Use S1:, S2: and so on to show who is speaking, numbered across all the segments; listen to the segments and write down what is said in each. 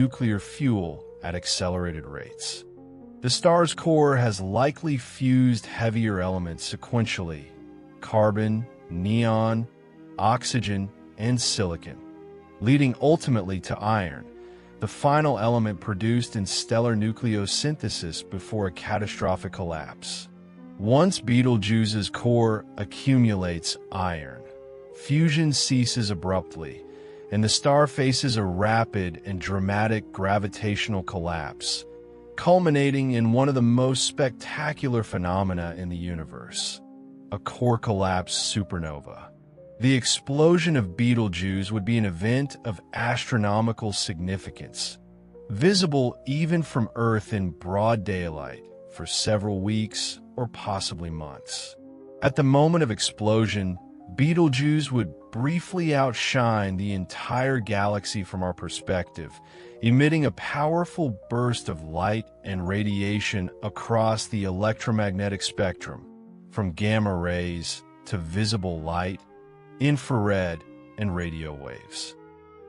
S1: nuclear fuel at accelerated rates. The star's core has likely fused heavier elements sequentially: carbon, neon, oxygen, and silicon, leading ultimately to iron, the final element produced in stellar nucleosynthesis before a catastrophic collapse. Once Betelgeuse's core accumulates iron, fusion ceases abruptly, and the star faces a rapid and dramatic gravitational collapse, culminating in one of the most spectacular phenomena in the universe: a core collapse supernova. The explosion of Betelgeuse would be an event of astronomical significance, visible even from Earth in broad daylight for several weeks or possibly months. At the moment of explosion, Betelgeuse would briefly outshine the entire galaxy from our perspective, emitting a powerful burst of light and radiation across the electromagnetic spectrum, from gamma rays to visible light, infrared, and radio waves.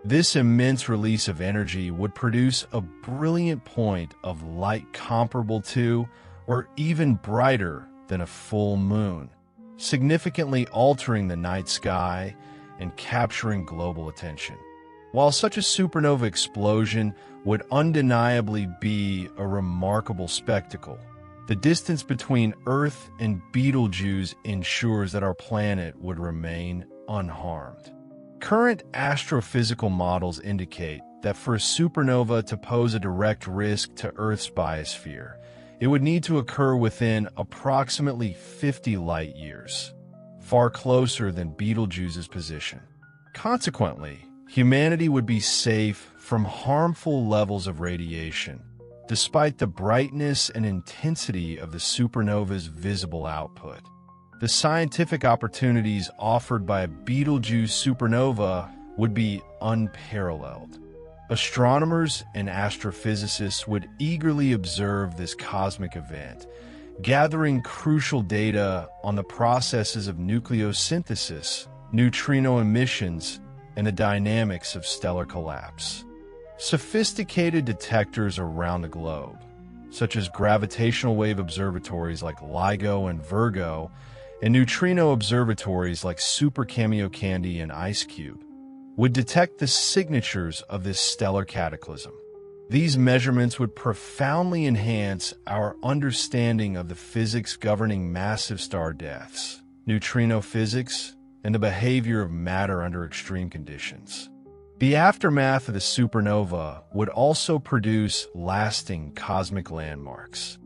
S1: This immense release of energy would produce a brilliant point of light comparable to, or even brighter than, a full moon, significantly altering the night sky and capturing global attention. While such a supernova explosion would undeniably be a remarkable spectacle, the distance between Earth and Betelgeuse ensures that our planet would remain unharmed. Current astrophysical models indicate that for a supernova to pose a direct risk to Earth's biosphere, it would need to occur within approximately 50 light-years, far closer than Betelgeuse's position. Consequently, humanity would be safe from harmful levels of radiation, despite the brightness and intensity of the supernova's visible output. The scientific opportunities offered by a Betelgeuse supernova would be unparalleled. Astronomers and astrophysicists would eagerly observe this cosmic event, gathering crucial data on the processes of nucleosynthesis, neutrino emissions, and the dynamics of stellar collapse. Sophisticated detectors around the globe, such as gravitational wave observatories like LIGO and Virgo, and neutrino observatories like Super Kamiokande and IceCube, would detect the signatures of this stellar cataclysm. These measurements would profoundly enhance our understanding of the physics governing massive star deaths, neutrino physics, and the behavior of matter under extreme conditions. The aftermath of the supernova would also produce lasting cosmic landmarks.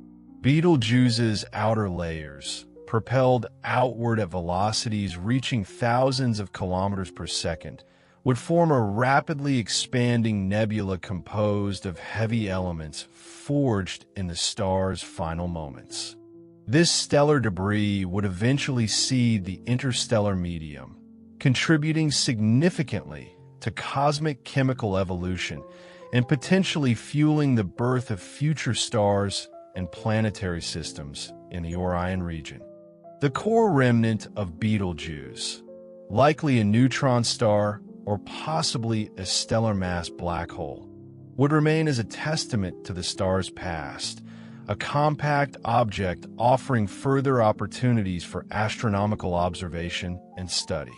S1: Betelgeuse's outer layers, propelled outward at velocities reaching thousands of kilometers per second, would form a rapidly expanding nebula composed of heavy elements forged in the star's final moments. This stellar debris would eventually seed the interstellar medium, contributing significantly to cosmic chemical evolution and potentially fueling the birth of future stars and planetary systems in the Orion region. The core remnant of Betelgeuse, likely a neutron star or possibly a stellar mass black hole, would remain as a testament to the star's past, a compact object offering further opportunities for astronomical observation and study.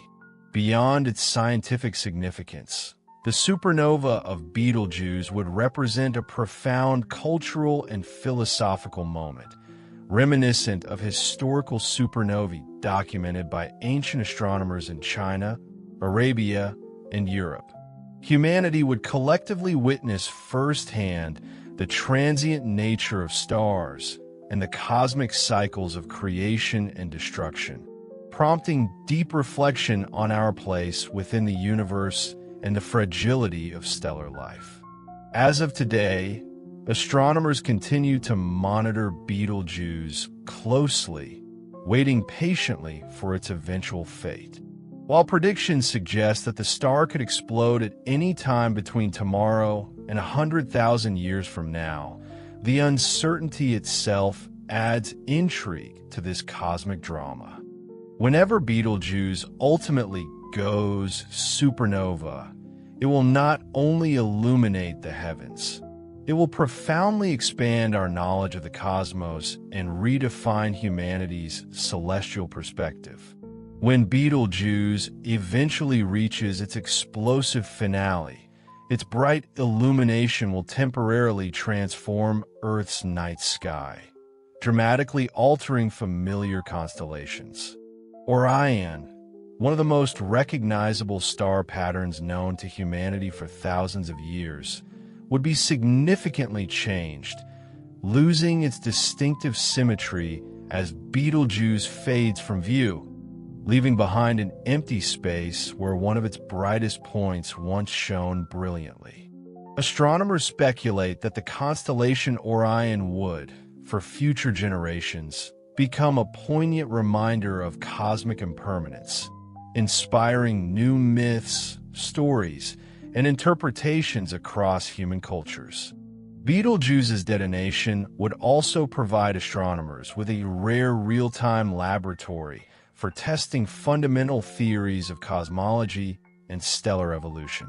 S1: Beyond its scientific significance, the supernova of Betelgeuse would represent a profound cultural and philosophical moment, reminiscent of historical supernovae documented by ancient astronomers in China, Arabia, and Europe. Humanity would collectively witness firsthand the transient nature of stars and the cosmic cycles of creation and destruction, prompting deep reflection on our place within the universe and the fragility of stellar life. As of today, astronomers continue to monitor Betelgeuse closely, waiting patiently for its eventual fate. While predictions suggest that the star could explode at any time between tomorrow and 100,000 years from now, the uncertainty itself adds intrigue to this cosmic drama. Whenever Betelgeuse ultimately goes supernova, It will not only illuminate the heavens, it will profoundly expand our knowledge of the cosmos and redefine humanity's celestial perspective. When Betelgeuse eventually reaches its explosive finale, its bright illumination will temporarily transform Earth's night sky, dramatically altering familiar constellations. Orion, one of the most recognizable star patterns known to humanity for thousands of years, would be significantly changed, losing its distinctive symmetry as Betelgeuse fades from view, leaving behind an empty space where one of its brightest points once shone brilliantly. Astronomers speculate that the constellation Orion would, for future generations, become a poignant reminder of cosmic impermanence, inspiring new myths, stories, and interpretations across human cultures. Betelgeuse's detonation would also provide astronomers with a rare real-time laboratory for testing fundamental theories of cosmology and stellar evolution.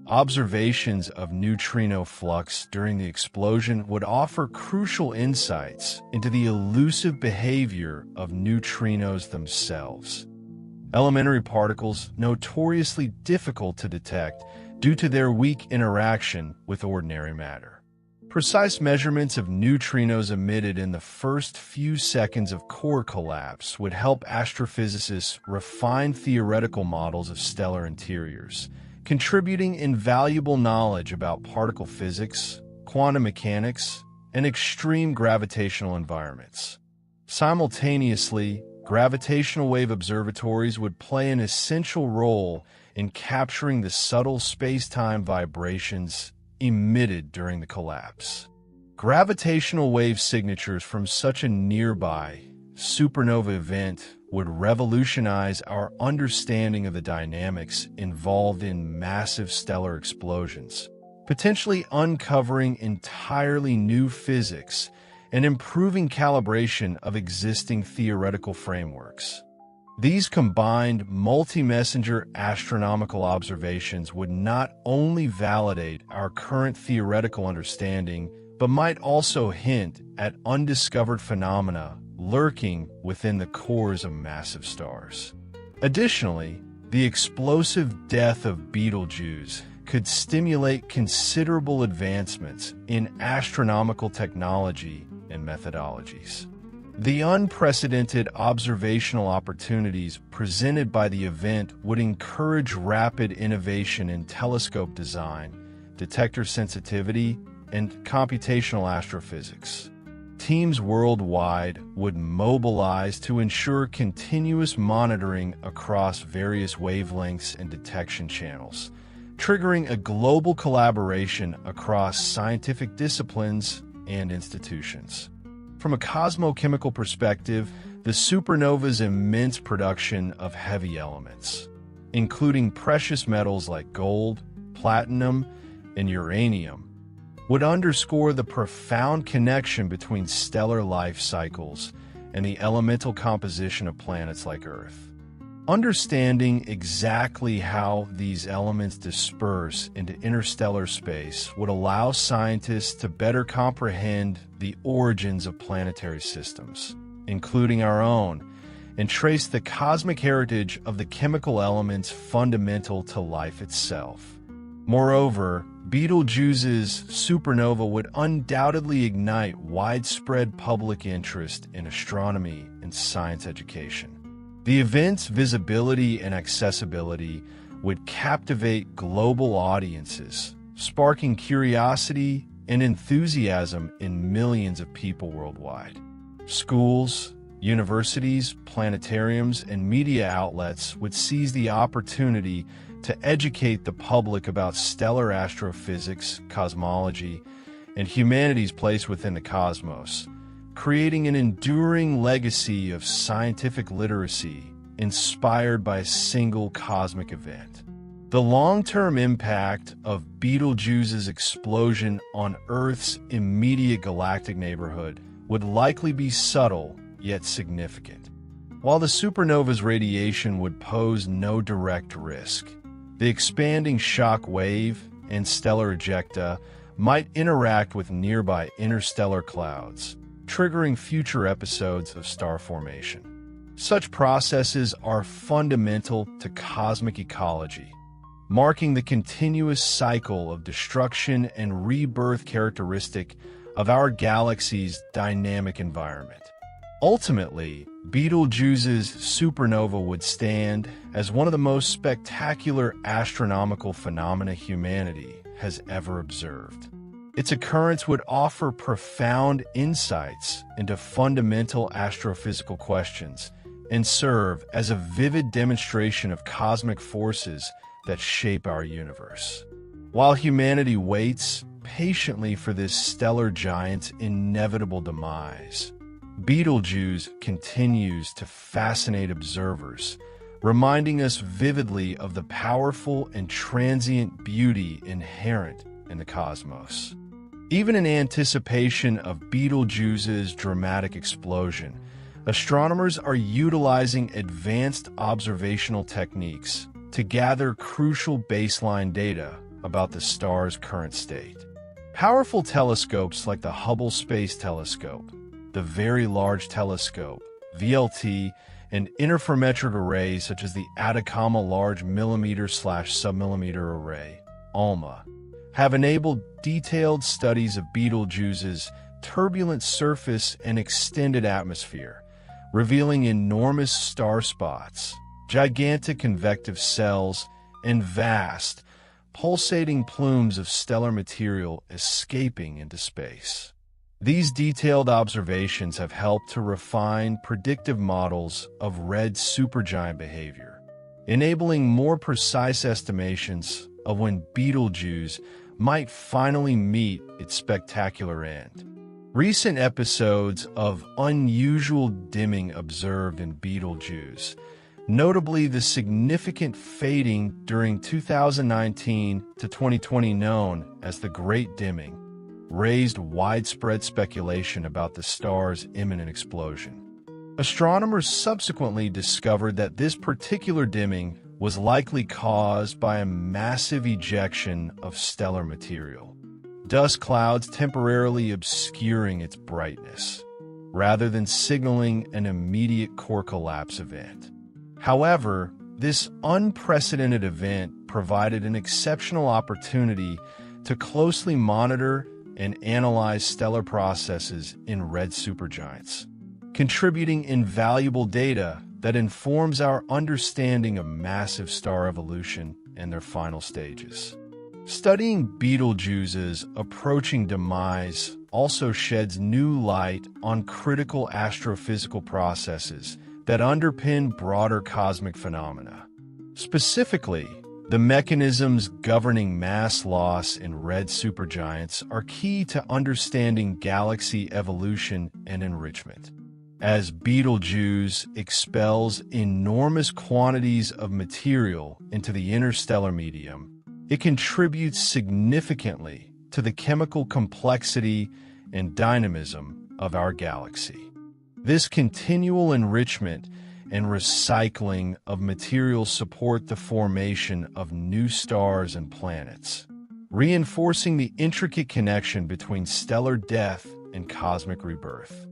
S1: Observations of neutrino flux during the explosion would offer crucial insights into the elusive behavior of neutrinos themselves. Elementary particles, notoriously difficult to detect due to their weak interaction with ordinary matter. Precise measurements of neutrinos emitted in the first few seconds of core collapse would help astrophysicists refine theoretical models of stellar interiors, contributing invaluable knowledge about particle physics, quantum mechanics, and extreme gravitational environments. Simultaneously, gravitational wave observatories would play an essential role in capturing the subtle space-time vibrations emitted during the collapse. Gravitational wave signatures from such a nearby supernova event would revolutionize our understanding of the dynamics involved in massive stellar explosions, potentially uncovering entirely new physics and improving calibration of existing theoretical frameworks. These combined multi-messenger astronomical observations would not only validate our current theoretical understanding, but might also hint at undiscovered phenomena lurking within the cores of massive stars. Additionally, the explosive death of Betelgeuse could stimulate considerable advancements in astronomical technology and methodologies. The unprecedented observational opportunities presented by the event would encourage rapid innovation in telescope design, detector sensitivity, and computational astrophysics. Teams worldwide would mobilize to ensure continuous monitoring across various wavelengths and detection channels, triggering a global collaboration across scientific disciplines and institutions. From a cosmochemical perspective, the supernova's immense production of heavy elements, including precious metals like gold, platinum, and uranium, would underscore the profound connection between stellar life cycles and the elemental composition of planets like Earth. Understanding exactly how these elements disperse into interstellar space would allow scientists to better comprehend the origins of planetary systems, including our own, and trace the cosmic heritage of the chemical elements fundamental to life itself. Moreover, Betelgeuse's supernova would undoubtedly ignite widespread public interest in astronomy and science education. The event's visibility and accessibility would captivate global audiences, sparking curiosity and enthusiasm in millions of people worldwide. Schools, universities, planetariums, and media outlets would seize the opportunity to educate the public about stellar astrophysics, cosmology, and humanity's place within the cosmos, creating an enduring legacy of scientific literacy inspired by a single cosmic event. The long-term impact of Betelgeuse's explosion on Earth's immediate galactic neighborhood would likely be subtle yet significant. While the supernova's radiation would pose no direct risk, The expanding shock wave and stellar ejecta might interact with nearby interstellar clouds, triggering future episodes of star formation. Such processes are fundamental to cosmic ecology, marking the continuous cycle of destruction and rebirth characteristic of our galaxy's dynamic environment. Ultimately, Betelgeuse's supernova would stand as one of the most spectacular astronomical phenomena humanity has ever observed. Its occurrence would offer profound insights into fundamental astrophysical questions and serve as a vivid demonstration of cosmic forces that shape our universe. While humanity waits patiently for this stellar giant's inevitable demise, Betelgeuse continues to fascinate observers, reminding us vividly of the powerful and transient beauty inherent in the cosmos. Even in anticipation of Betelgeuse's dramatic explosion, astronomers are utilizing advanced observational techniques to gather crucial baseline data about the star's current state. Powerful telescopes like the Hubble Space Telescope, the Very Large Telescope, VLT, and interferometric arrays such as the Atacama Large Millimeter/Submillimeter Array, ALMA, have enabled detailed studies of Betelgeuse's turbulent surface and extended atmosphere, revealing enormous star spots, gigantic convective cells, and vast, pulsating plumes of stellar material escaping into space. These detailed observations have helped to refine predictive models of red supergiant behavior, enabling more precise estimations of when Betelgeuse might finally meet its spectacular end. Recent episodes of unusual dimming observed in Betelgeuse, notably the significant fading during 2019 to 2020 known as the Great Dimming, raised widespread speculation about the star's imminent explosion. Astronomers subsequently discovered that this particular dimming was likely caused by a massive ejection of stellar material, dust clouds temporarily obscuring its brightness, rather than signaling an immediate core collapse event. However, this unprecedented event provided an exceptional opportunity to closely monitor and analyze stellar processes in red supergiants, contributing invaluable data that informs our understanding of massive star evolution and their final stages. Studying Betelgeuse's approaching demise also sheds new light on critical astrophysical processes that underpin broader cosmic phenomena. Specifically, the mechanisms governing mass loss in red supergiants are key to understanding galaxy evolution and enrichment. As Betelgeuse expels enormous quantities of material into the interstellar medium, it contributes significantly to the chemical complexity and dynamism of our galaxy. This continual enrichment and recycling of materials support the formation of new stars and planets, reinforcing the intricate connection between stellar death and cosmic rebirth.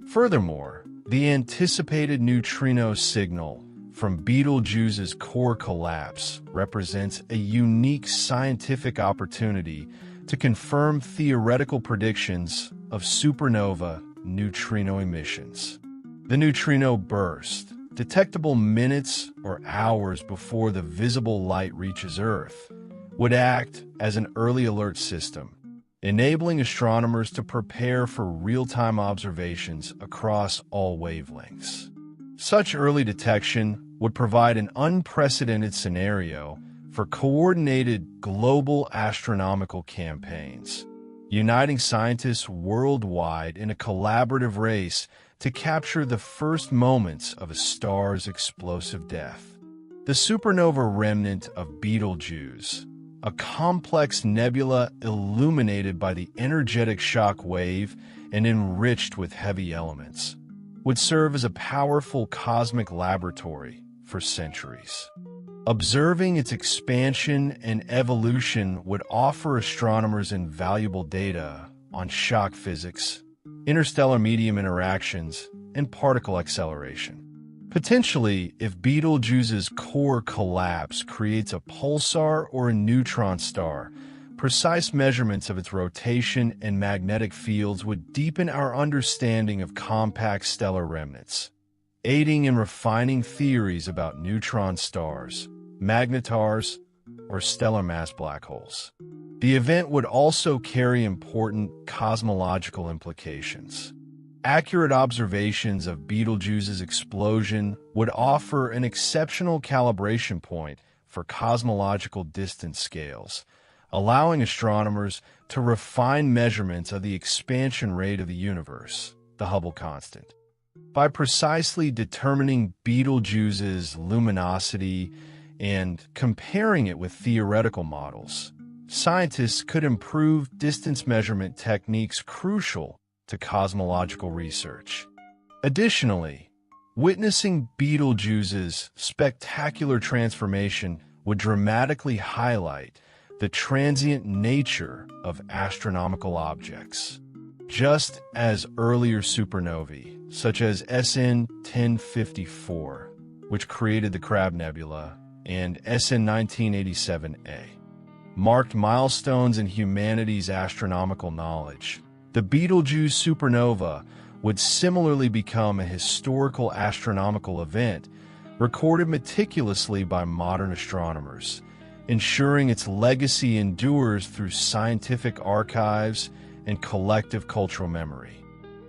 S1: Furthermore, the anticipated neutrino signal from Betelgeuse's core collapse represents a unique scientific opportunity to confirm theoretical predictions of supernova neutrino emissions. The neutrino burst, detectable minutes or hours before the visible light reaches Earth, would act as an early alert system, enabling astronomers to prepare for real-time observations across all wavelengths. Such early detection would provide an unprecedented scenario for coordinated global astronomical campaigns, uniting scientists worldwide in a collaborative race to capture the first moments of a star's explosive death. The supernova remnant of Betelgeuse, a complex nebula illuminated by the energetic shock wave and enriched with heavy elements, would serve as a powerful cosmic laboratory for centuries. Observing its expansion and evolution would offer astronomers invaluable data on shock physics, interstellar medium interactions, and particle acceleration. Potentially, if Betelgeuse's core collapse creates a pulsar or a neutron star, precise measurements of its rotation and magnetic fields would deepen our understanding of compact stellar remnants, aiding in refining theories about neutron stars, magnetars, or stellar mass black holes. The event would also carry important cosmological implications. Accurate observations of Betelgeuse's explosion would offer an exceptional calibration point for cosmological distance scales, allowing astronomers to refine measurements of the expansion rate of the universe, the Hubble constant. By precisely determining Betelgeuse's luminosity and comparing it with theoretical models, scientists could improve distance measurement techniques crucial to cosmological research. Additionally, witnessing Betelgeuse's spectacular transformation would dramatically highlight the transient nature of astronomical objects. Just as earlier supernovae, such as SN 1054, which created the Crab Nebula, and SN 1987A, marked milestones in humanity's astronomical knowledge, the Betelgeuse supernova would similarly become a historical astronomical event recorded meticulously by modern astronomers, ensuring its legacy endures through scientific archives and collective cultural memory.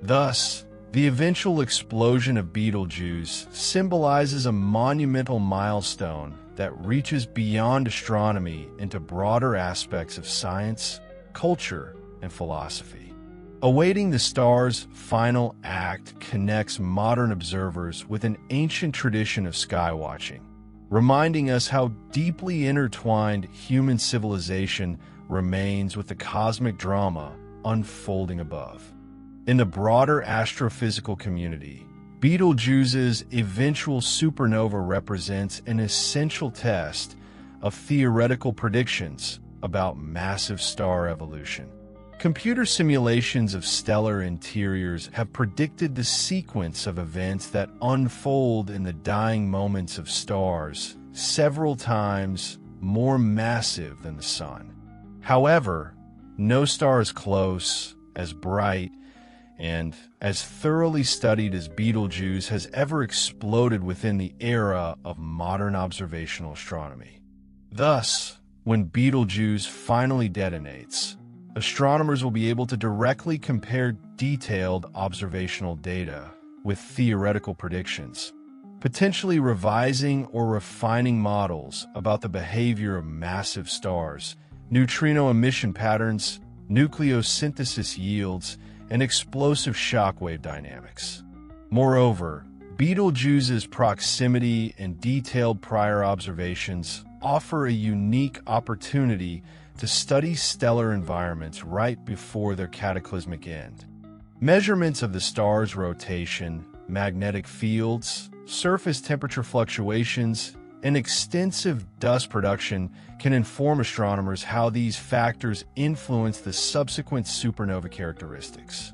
S1: Thus, the eventual explosion of Betelgeuse symbolizes a monumental milestone that reaches beyond astronomy into broader aspects of science, culture, and philosophy. Awaiting the star's final act connects modern observers with an ancient tradition of skywatching, reminding us how deeply intertwined human civilization remains with the cosmic drama unfolding above. In the broader astrophysical community, Betelgeuse's eventual supernova represents an essential test of theoretical predictions about massive star evolution. Computer simulations of stellar interiors have predicted the sequence of events that unfold in the dying moments of stars, several times more massive than the Sun. However, no star is close, as bright, and as thoroughly studied as Betelgeuse has ever exploded within the era of modern observational astronomy. Thus, when Betelgeuse finally detonates, astronomers will be able to directly compare detailed observational data with theoretical predictions, potentially revising or refining models about the behavior of massive stars, neutrino emission patterns, nucleosynthesis yields, and explosive shockwave dynamics. Moreover, Betelgeuse's proximity and detailed prior observations offer a unique opportunity to study stellar environments right before their cataclysmic end. Measurements of the star's rotation, magnetic fields, surface temperature fluctuations, and extensive dust production can inform astronomers how these factors influence the subsequent supernova characteristics.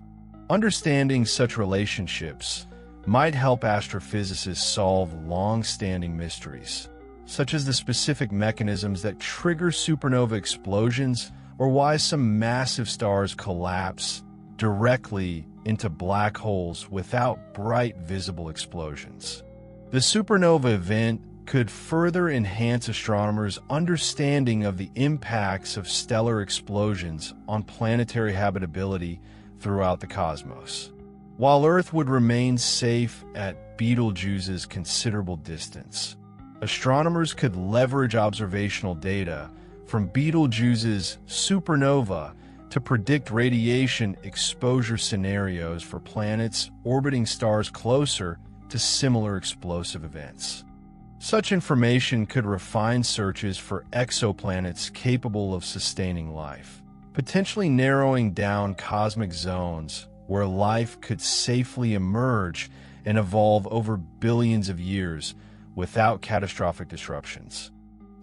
S1: Understanding such relationships might help astrophysicists solve long-standing mysteries, such as the specific mechanisms that trigger supernova explosions or why some massive stars collapse directly into black holes without bright visible explosions. The supernova event could further enhance astronomers' understanding of the impacts of stellar explosions on planetary habitability throughout the cosmos. While Earth would remain safe at Betelgeuse's considerable distance, astronomers could leverage observational data from Betelgeuse's supernova to predict radiation exposure scenarios for planets orbiting stars closer to similar explosive events. Such information could refine searches for exoplanets capable of sustaining life, potentially narrowing down cosmic zones where life could safely emerge and evolve over billions of years without catastrophic disruptions.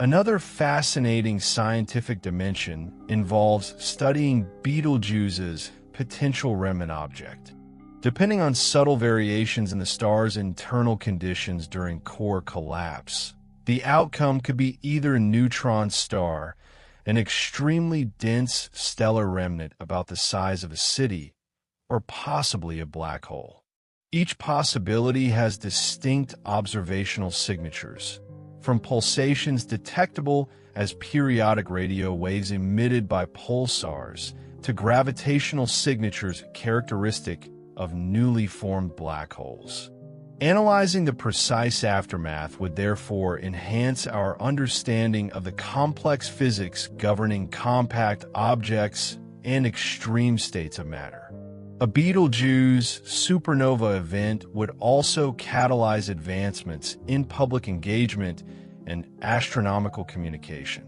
S1: Another fascinating scientific dimension involves studying Betelgeuse's potential remnant object. Depending on subtle variations in the star's internal conditions during core collapse, the outcome could be either a neutron star, an extremely dense stellar remnant about the size of a city, or possibly a black hole. Each possibility has distinct observational signatures, from pulsations detectable as periodic radio waves emitted by pulsars to gravitational signatures characteristic of newly formed black holes. Analyzing the precise aftermath would therefore enhance our understanding of the complex physics governing compact objects and extreme states of matter. A Betelgeuse supernova event would also catalyze advancements in public engagement and astronomical communication.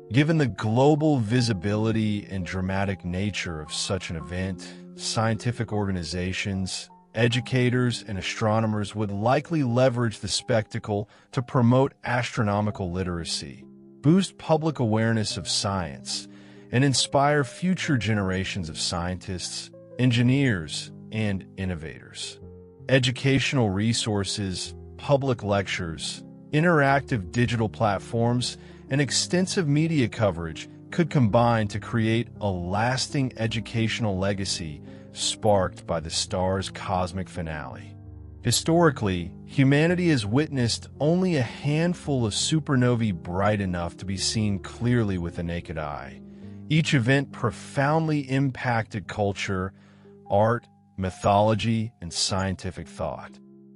S1: Given the global visibility and dramatic nature of such an event, scientific organizations, educators, and astronomers would likely leverage the spectacle to promote astronomical literacy, boost public awareness of science, and inspire future generations of scientists, engineers, and innovators. Educational resources, public lectures, interactive digital platforms, and extensive media coverage could combine to create a lasting educational legacy sparked by the star's cosmic finale. Historically, humanity has witnessed only a handful of supernovae bright enough to be seen clearly with the naked eye. Each event profoundly impacted culture, art, mythology, and scientific thought.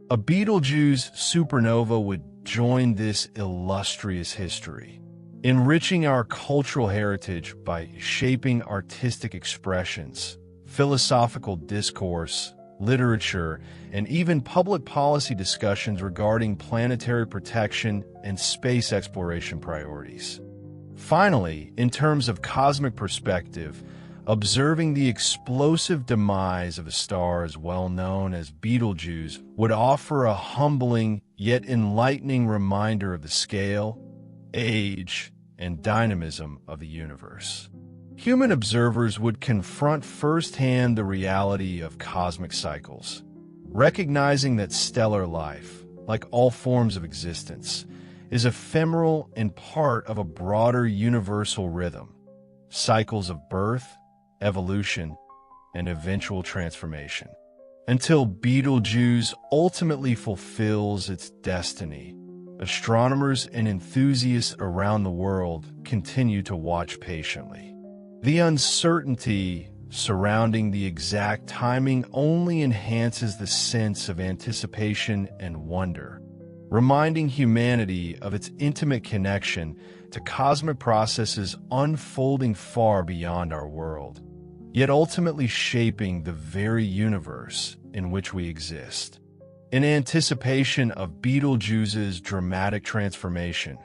S1: A Betelgeuse supernova would join this illustrious history, enriching our cultural heritage by shaping artistic expressions, philosophical discourse, literature, and even public policy discussions regarding planetary protection and space exploration priorities. Finally, in terms of cosmic perspective, observing the explosive demise of a star as well known as Betelgeuse would offer a humbling yet enlightening reminder of the scale, age, and dynamism of the universe. Human observers would confront firsthand the reality of cosmic cycles, recognizing that stellar life, like all forms of existence, is ephemeral and part of a broader universal rhythm, cycles of birth, evolution, and eventual transformation. Until Betelgeuse ultimately fulfills its destiny, astronomers and enthusiasts around the world continue to watch patiently. The uncertainty surrounding the exact timing only enhances the sense of anticipation and wonder, reminding humanity of its intimate connection to cosmic processes unfolding far beyond our world, yet ultimately shaping the very universe in which we exist. In anticipation of Betelgeuse's dramatic transformation,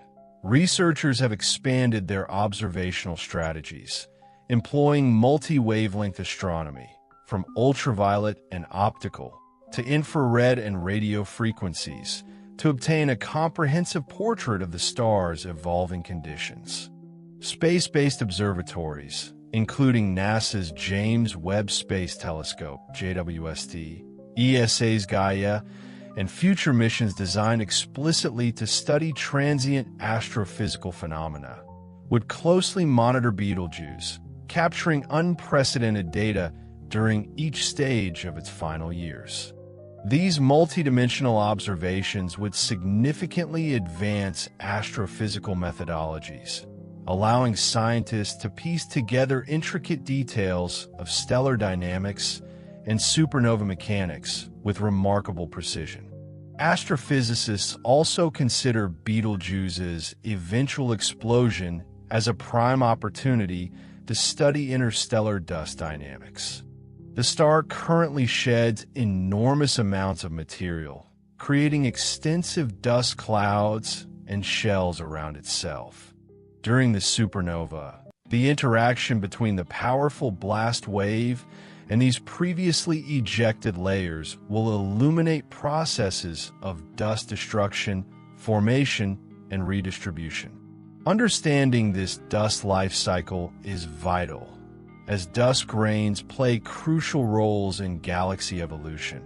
S1: researchers have expanded their observational strategies, employing multi-wavelength astronomy, from ultraviolet and optical to infrared and radio frequencies, to obtain a comprehensive portrait of the star's evolving conditions. Space-based observatories, including NASA's James Webb Space Telescope, JWST, ESA's Gaia, and future missions designed explicitly to study transient astrophysical phenomena, would closely monitor Betelgeuse, capturing unprecedented data during each stage of its final years. These multidimensional observations would significantly advance astrophysical methodologies, allowing scientists to piece together intricate details of stellar dynamics and supernova mechanics with remarkable precision. Astrophysicists also consider Betelgeuse's eventual explosion as a prime opportunity to study interstellar dust dynamics. The star currently sheds enormous amounts of material, creating extensive dust clouds and shells around itself. During the supernova, the interaction between the powerful blast wave and these previously ejected layers will illuminate processes of dust destruction, formation, and redistribution. Understanding this dust life cycle is vital, as dust grains play crucial roles in galaxy evolution,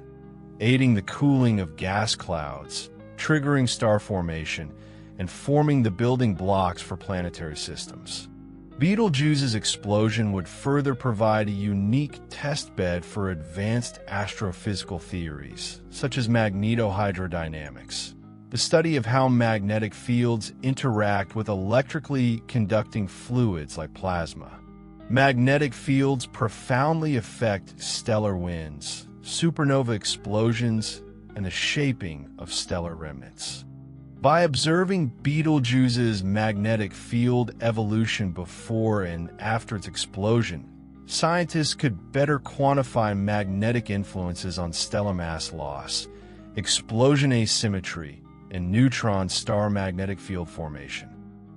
S1: aiding the cooling of gas clouds, triggering star formation, and forming the building blocks for planetary systems. Betelgeuse's explosion would further provide a unique testbed for advanced astrophysical theories, such as magnetohydrodynamics, the study of how magnetic fields interact with electrically conducting fluids like plasma. Magnetic fields profoundly affect stellar winds, supernova explosions, and the shaping of stellar remnants. By observing Betelgeuse's magnetic field evolution before and after its explosion, scientists could better quantify magnetic influences on stellar mass loss, explosion asymmetry, and neutron star magnetic field formation.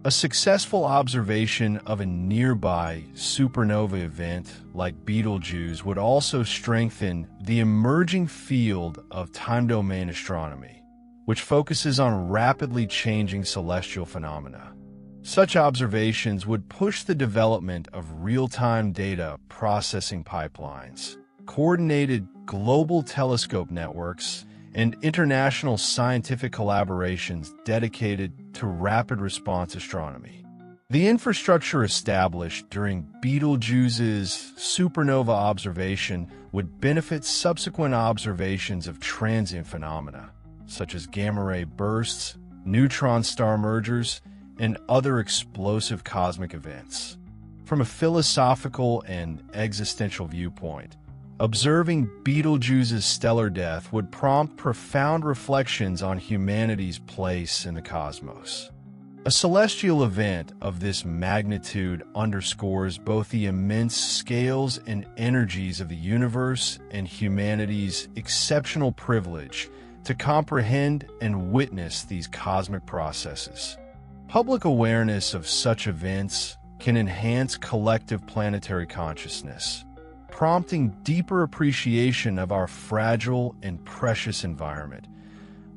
S1: A successful observation of a nearby supernova event like Betelgeuse would also strengthen the emerging field of time-domain astronomy, which focuses on rapidly changing celestial phenomena. Such observations would push the development of real-time data processing pipelines, coordinated global telescope networks, and international scientific collaborations dedicated to rapid response astronomy. The infrastructure established during Betelgeuse's supernova observation would benefit subsequent observations of transient phenomena, such as gamma-ray bursts, neutron star mergers, and other explosive cosmic events. From a philosophical and existential viewpoint, observing Betelgeuse's stellar death would prompt profound reflections on humanity's place in the cosmos. A celestial event of this magnitude underscores both the immense scales and energies of the universe and humanity's exceptional privilege to comprehend and witness these cosmic processes. Public awareness of such events can enhance collective planetary consciousness, prompting deeper appreciation of our fragile and precious environment,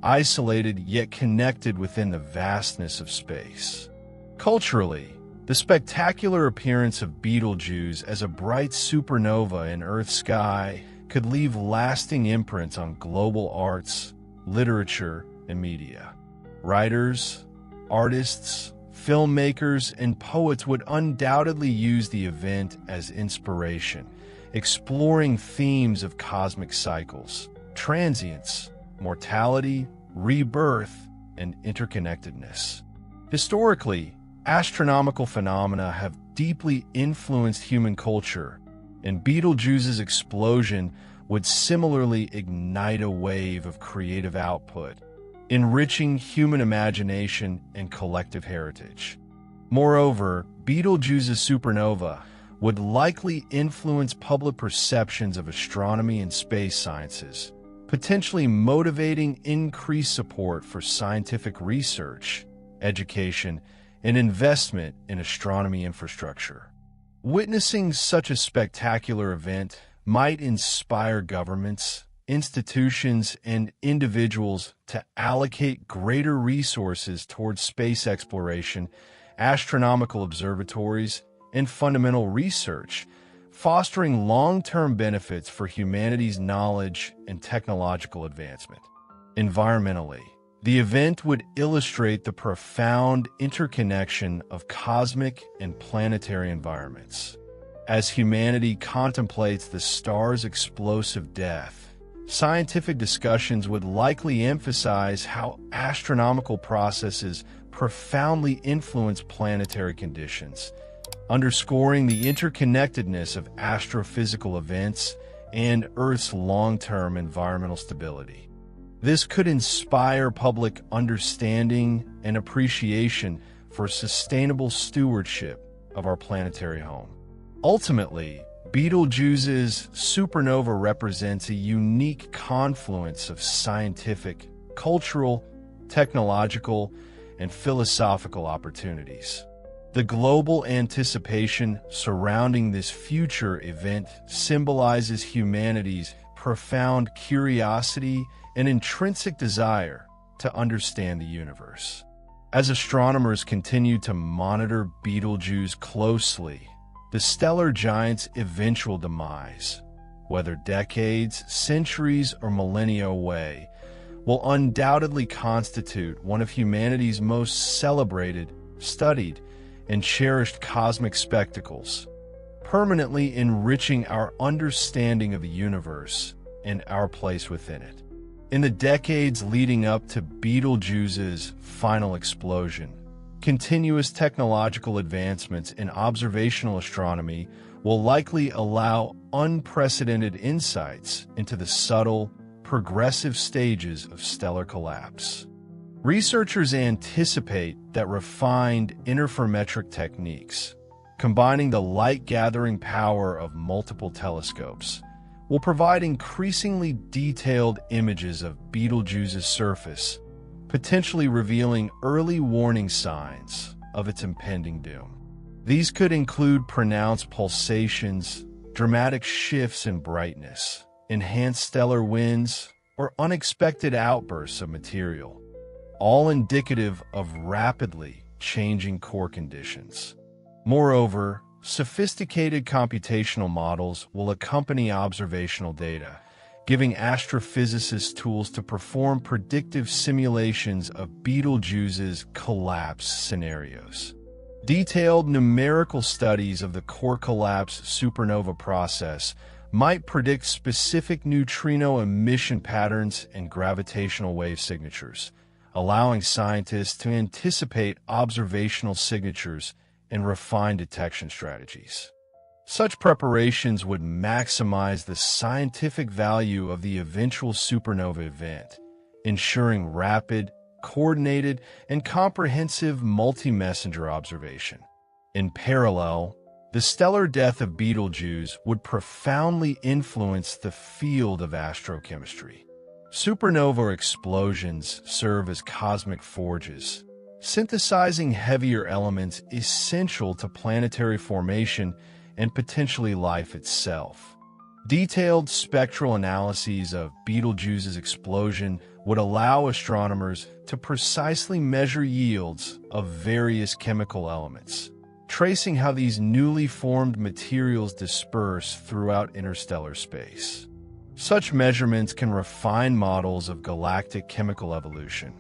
S1: isolated yet connected within the vastness of space. Culturally, the spectacular appearance of Betelgeuse as a bright supernova in Earth's sky could leave lasting imprints on global arts, literature, and media. Writers, artists, filmmakers, and poets would undoubtedly use the event as inspiration, exploring themes of cosmic cycles, transience, mortality, rebirth, and interconnectedness. Historically, astronomical phenomena have deeply influenced human culture, and Betelgeuse's explosion would similarly ignite a wave of creative output, enriching human imagination and collective heritage. Moreover, Betelgeuse's supernova would likely influence public perceptions of astronomy and space sciences, potentially motivating increased support for scientific research, education, and investment in astronomy infrastructure. Witnessing such a spectacular event might inspire governments, institutions, and individuals to allocate greater resources towards space exploration, astronomical observatories, and fundamental research, fostering long-term benefits for humanity's knowledge and technological advancement. Environmentally, the event would illustrate the profound interconnection of cosmic and planetary environments. As humanity contemplates the star's explosive death, scientific discussions would likely emphasize how astronomical processes profoundly influence planetary conditions, underscoring the interconnectedness of astrophysical events and Earth's long-term environmental stability. This could inspire public understanding and appreciation for sustainable stewardship of our planetary home. Ultimately, Betelgeuse's supernova represents a unique confluence of scientific, cultural, technological, and philosophical opportunities. The global anticipation surrounding this future event symbolizes humanity's profound curiosity and intrinsic desire to understand the universe. As astronomers continue to monitor Betelgeuse closely, the stellar giant's eventual demise, whether decades, centuries, or millennia away, will undoubtedly constitute one of humanity's most celebrated, studied, and cherished cosmic spectacles, permanently enriching our understanding of the universe and our place within it. In the decades leading up to Betelgeuse's final explosion, continuous technological advancements in observational astronomy will likely allow unprecedented insights into the subtle, progressive stages of stellar collapse. Researchers anticipate that refined interferometric techniques, combining the light-gathering power of multiple telescopes, will provide increasingly detailed images of Betelgeuse's surface, potentially revealing early warning signs of its impending doom. These could include pronounced pulsations, dramatic shifts in brightness, enhanced stellar winds, or unexpected outbursts of material, all indicative of rapidly changing core conditions. Moreover, sophisticated computational models will accompany observational data, giving astrophysicists tools to perform predictive simulations of Betelgeuse's collapse scenarios. Detailed numerical studies of the core collapse supernova process might predict specific neutrino emission patterns and gravitational wave signatures, allowing scientists to anticipate observational signatures and refine detection strategies. Such preparations would maximize the scientific value of the eventual supernova event, ensuring rapid, coordinated, and comprehensive multi-messenger observation. In parallel, the stellar death of Betelgeuse would profoundly influence the field of astrochemistry. Supernova explosions serve as cosmic forges, synthesizing heavier elements essential to planetary formation and potentially life itself. Detailed spectral analyses of Betelgeuse's explosion would allow astronomers to precisely measure yields of various chemical elements, tracing how these newly formed materials disperse throughout interstellar space. Such measurements can refine models of galactic chemical evolution,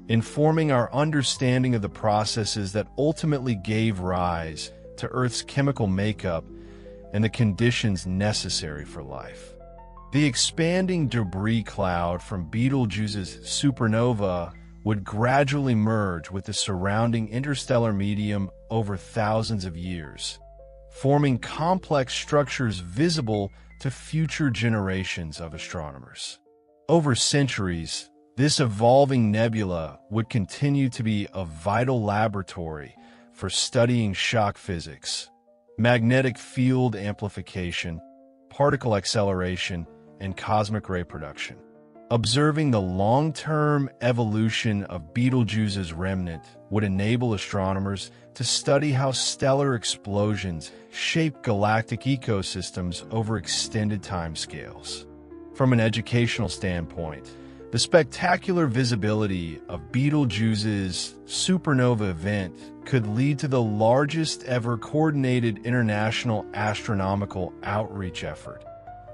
S1: informing our understanding of the processes that ultimately gave rise to Earth's chemical makeup and the conditions necessary for life. The expanding debris cloud from Betelgeuse's supernova would gradually merge with the surrounding interstellar medium over thousands of years, forming complex structures visible to future generations of astronomers. Over centuries, this evolving nebula would continue to be a vital laboratory for studying shock physics, magnetic field amplification, particle acceleration, and cosmic ray production. Observing the long-term evolution of Betelgeuse's remnant would enable astronomers to study how stellar explosions shape galactic ecosystems over extended timescales. From an educational standpoint, the spectacular visibility of Betelgeuse's supernova event could lead to the largest ever coordinated international astronomical outreach effort,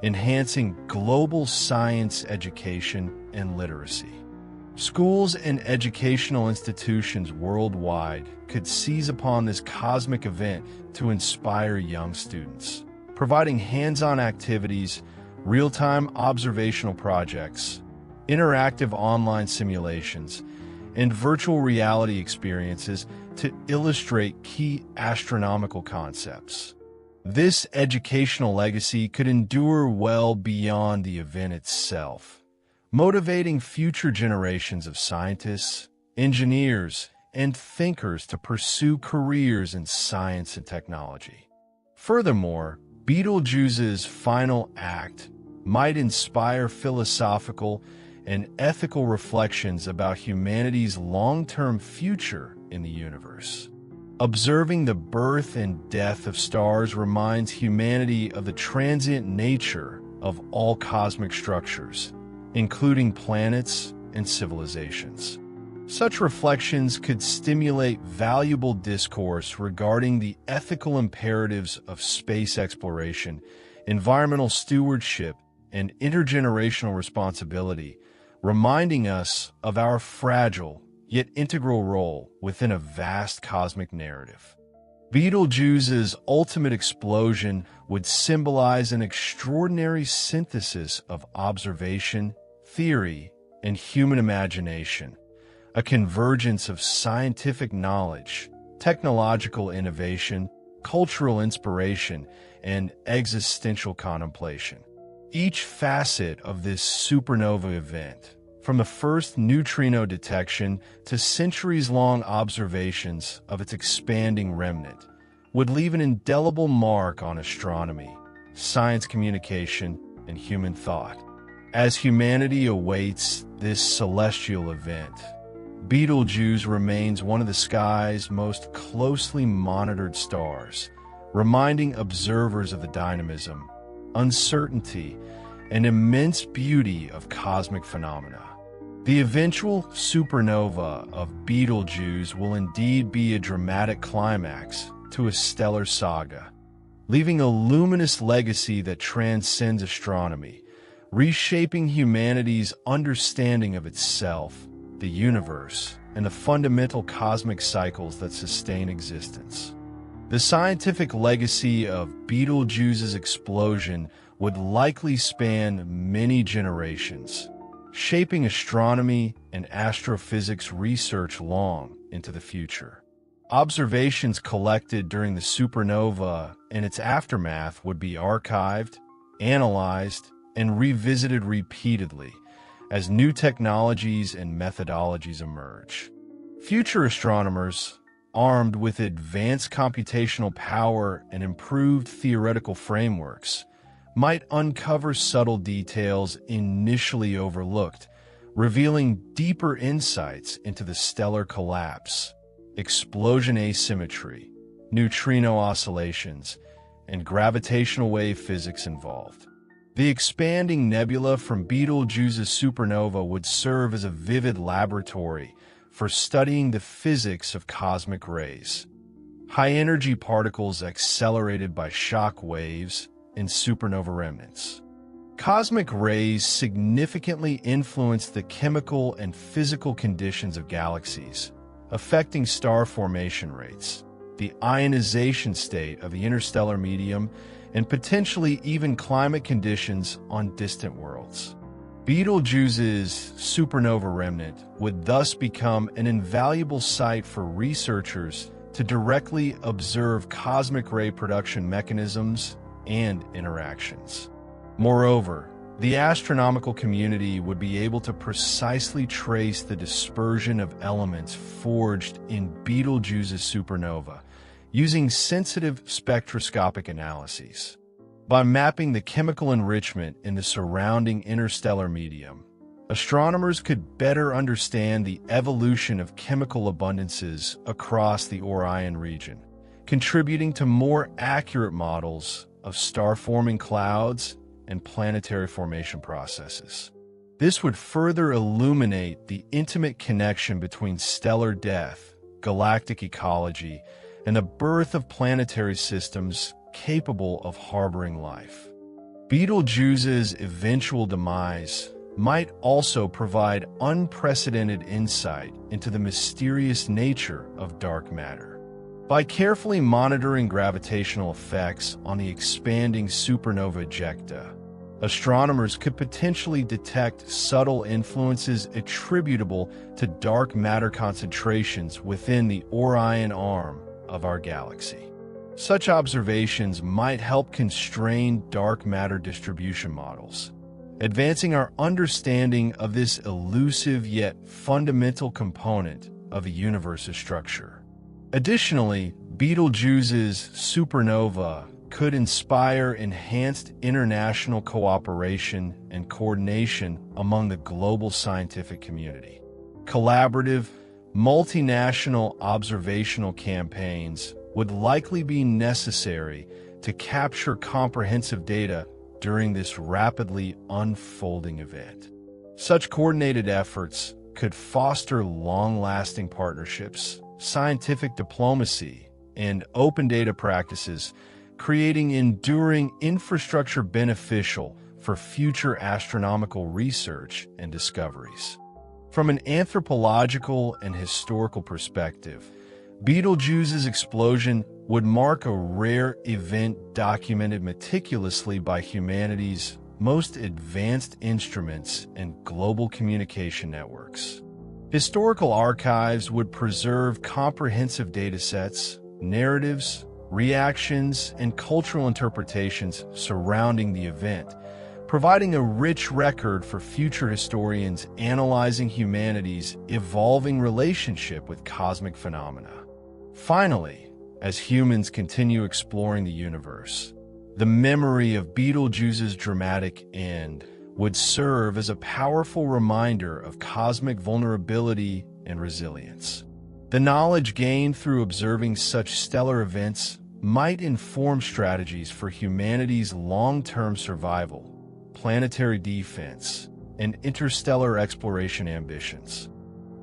S1: enhancing global science education and literacy. Schools and educational institutions worldwide could seize upon this cosmic event to inspire young students, providing hands-on activities, real-time observational projects, interactive online simulations, and virtual reality experiences to illustrate key astronomical concepts. This educational legacy could endure well beyond the event itself, motivating future generations of scientists, engineers, and thinkers to pursue careers in science and technology. Furthermore, Betelgeuse's final act might inspire philosophical and ethical reflections about humanity's long-term future in the universe. Observing the birth and death of stars reminds humanity of the transient nature of all cosmic structures, including planets and civilizations. Such reflections could stimulate valuable discourse regarding the ethical imperatives of space exploration, environmental stewardship, and intergenerational responsibility, reminding us of our fragile yet integral role within a vast cosmic narrative. Betelgeuse's ultimate explosion would symbolize an extraordinary synthesis of observation, theory, and human imagination, a convergence of scientific knowledge, technological innovation, cultural inspiration, and existential contemplation. Each facet of this supernova event, from the first neutrino detection to centuries-long observations of its expanding remnant, would leave an indelible mark on astronomy, science communication, and human thought. As humanity awaits this celestial event, Betelgeuse remains one of the sky's most closely monitored stars, reminding observers of the dynamism, uncertainty, and immense beauty of cosmic phenomena. The eventual supernova of Betelgeuse will indeed be a dramatic climax to a stellar saga, leaving a luminous legacy that transcends astronomy, reshaping humanity's understanding of itself, the universe, and the fundamental cosmic cycles that sustain existence. The scientific legacy of Betelgeuse's explosion would likely span many generations, shaping astronomy and astrophysics research long into the future. Observations collected during the supernova and its aftermath would be archived, analyzed, and revisited repeatedly as new technologies and methodologies emerge. Future astronomers, armed with advanced computational power and improved theoretical frameworks, might uncover subtle details initially overlooked, revealing deeper insights into the stellar collapse, explosion asymmetry, neutrino oscillations, and gravitational wave physics involved. The expanding nebula from Betelgeuse's supernova would serve as a vivid laboratory for studying the physics of cosmic rays, high-energy particles accelerated by shock waves, and supernova remnants. Cosmic rays significantly influence the chemical and physical conditions of galaxies, affecting star formation rates, the ionization state of the interstellar medium, and potentially even climate conditions on distant worlds. Betelgeuse's supernova remnant would thus become an invaluable site for researchers to directly observe cosmic ray production mechanisms and interactions. Moreover, the astronomical community would be able to precisely trace the dispersion of elements forged in Betelgeuse's supernova using sensitive spectroscopic analyses. By mapping the chemical enrichment in the surrounding interstellar medium, astronomers could better understand the evolution of chemical abundances across the Orion region, contributing to more accurate models of star-forming clouds and planetary formation processes. This would further illuminate the intimate connection between stellar death, galactic ecology, and the birth of planetary systems capable of harboring life. Betelgeuse's eventual demise might also provide unprecedented insight into the mysterious nature of dark matter. By carefully monitoring gravitational effects on the expanding supernova ejecta, astronomers could potentially detect subtle influences attributable to dark matter concentrations within the Orion arm of our galaxy. Such observations might help constrain dark matter distribution models, advancing our understanding of this elusive yet fundamental component of the universe's structure. Additionally, Betelgeuse's supernova could inspire enhanced international cooperation and coordination among the global scientific community. Collaborative, multinational observational campaigns would likely be necessary to capture comprehensive data during this rapidly unfolding event. Such coordinated efforts could foster long-lasting partnerships, scientific diplomacy, and open data practices, creating enduring infrastructure beneficial for future astronomical research and discoveries. From an anthropological and historical perspective, Betelgeuse's explosion would mark a rare event documented meticulously by humanity's most advanced instruments and global communication networks. Historical archives would preserve comprehensive datasets, narratives, reactions, and cultural interpretations surrounding the event, providing a rich record for future historians analyzing humanity's evolving relationship with cosmic phenomena. Finally, as humans continue exploring the universe, the memory of Betelgeuse's dramatic end would serve as a powerful reminder of cosmic vulnerability and resilience. The knowledge gained through observing such stellar events might inform strategies for humanity's long-term survival, planetary defense, and interstellar exploration ambitions.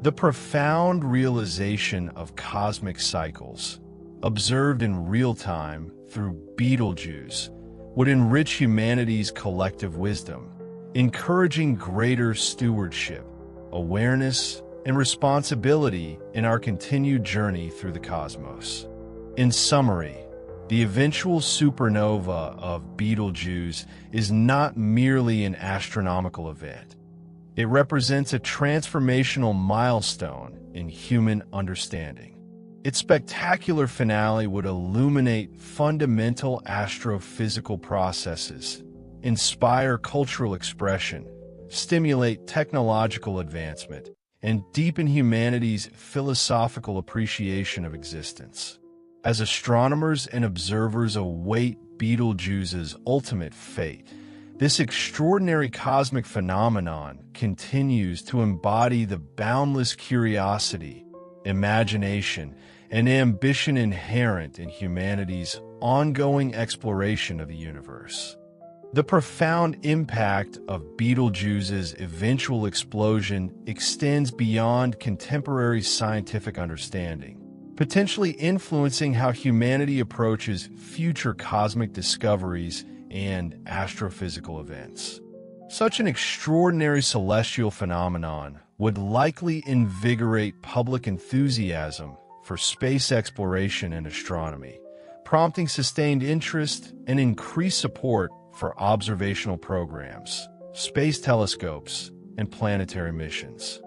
S1: The profound realization of cosmic cycles, observed in real time through Betelgeuse, would enrich humanity's collective wisdom, encouraging greater stewardship, awareness, and responsibility in our continued journey through the cosmos. In summary, the eventual supernova of Betelgeuse is not merely an astronomical event. It represents a transformational milestone in human understanding. Its spectacular finale would illuminate fundamental astrophysical processes, inspire cultural expression, stimulate technological advancement, and deepen humanity's philosophical appreciation of existence. As astronomers and observers await Betelgeuse's ultimate fate, this extraordinary cosmic phenomenon continues to embody the boundless curiosity, imagination, and ambition inherent in humanity's ongoing exploration of the universe. The profound impact of Betelgeuse's eventual explosion extends beyond contemporary scientific understanding, potentially influencing how humanity approaches future cosmic discoveries and astrophysical events. Such an extraordinary celestial phenomenon would likely invigorate public enthusiasm for space exploration and astronomy, prompting sustained interest and increased support for observational programs, space telescopes, and planetary missions.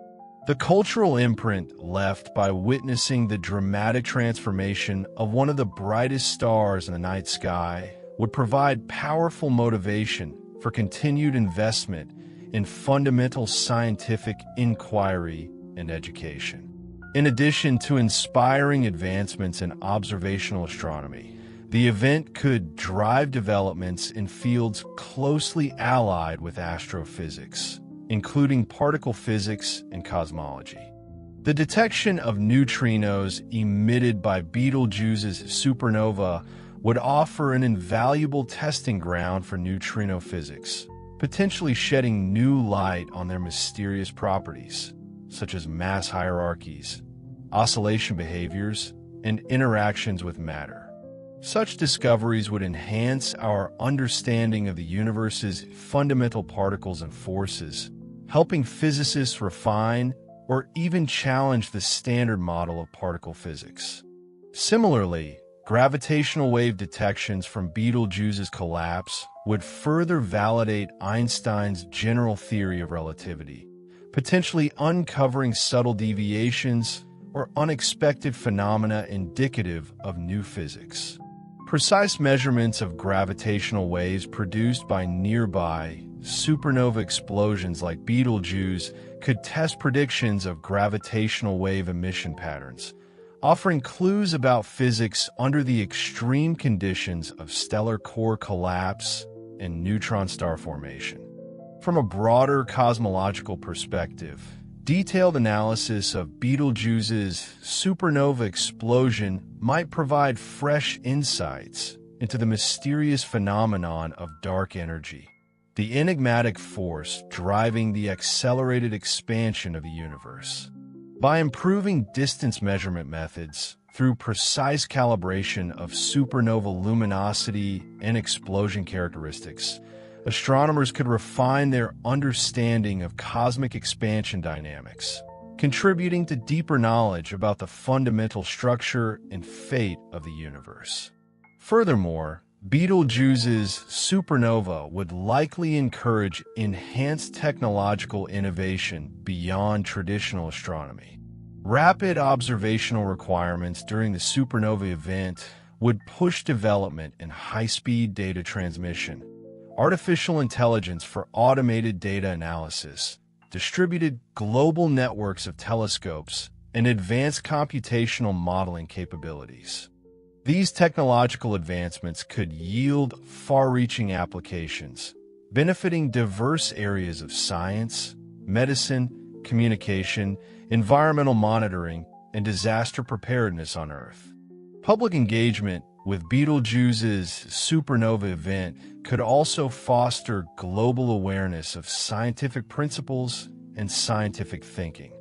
S1: The cultural imprint left by witnessing the dramatic transformation of one of the brightest stars in the night sky would provide powerful motivation for continued investment in fundamental scientific inquiry and education. In addition to inspiring advancements in observational astronomy, the event could drive developments in fields closely allied with astrophysics, including particle physics and cosmology. The detection of neutrinos emitted by Betelgeuse's supernova would offer an invaluable testing ground for neutrino physics, potentially shedding new light on their mysterious properties, such as mass hierarchies, oscillation behaviors, and interactions with matter. Such discoveries would enhance our understanding of the universe's fundamental particles and forces, helping physicists refine or even challenge the standard model of particle physics. Similarly, gravitational wave detections from Betelgeuse's collapse would further validate Einstein's general theory of relativity, potentially uncovering subtle deviations or unexpected phenomena indicative of new physics. Precise measurements of gravitational waves produced by nearby supernova explosions like Betelgeuse could test predictions of gravitational wave emission patterns, offering clues about physics under the extreme conditions of stellar core collapse and neutron star formation. From a broader cosmological perspective, detailed analysis of Betelgeuse's supernova explosion might provide fresh insights into the mysterious phenomenon of dark energy, the enigmatic force driving the accelerated expansion of the universe. By improving distance measurement methods through precise calibration of supernova luminosity and explosion characteristics, astronomers could refine their understanding of cosmic expansion dynamics, contributing to deeper knowledge about the fundamental structure and fate of the universe. Furthermore, Betelgeuse's supernova would likely encourage enhanced technological innovation beyond traditional astronomy. Rapid observational requirements during the supernova event would push development in high-speed data transmission, artificial intelligence for automated data analysis, distributed global networks of telescopes, and advanced computational modeling capabilities. These technological advancements could yield far-reaching applications, benefiting diverse areas of science, medicine, communication, environmental monitoring, and disaster preparedness on Earth. Public engagement with Betelgeuse's supernova event could also foster global awareness of scientific principles and scientific thinking.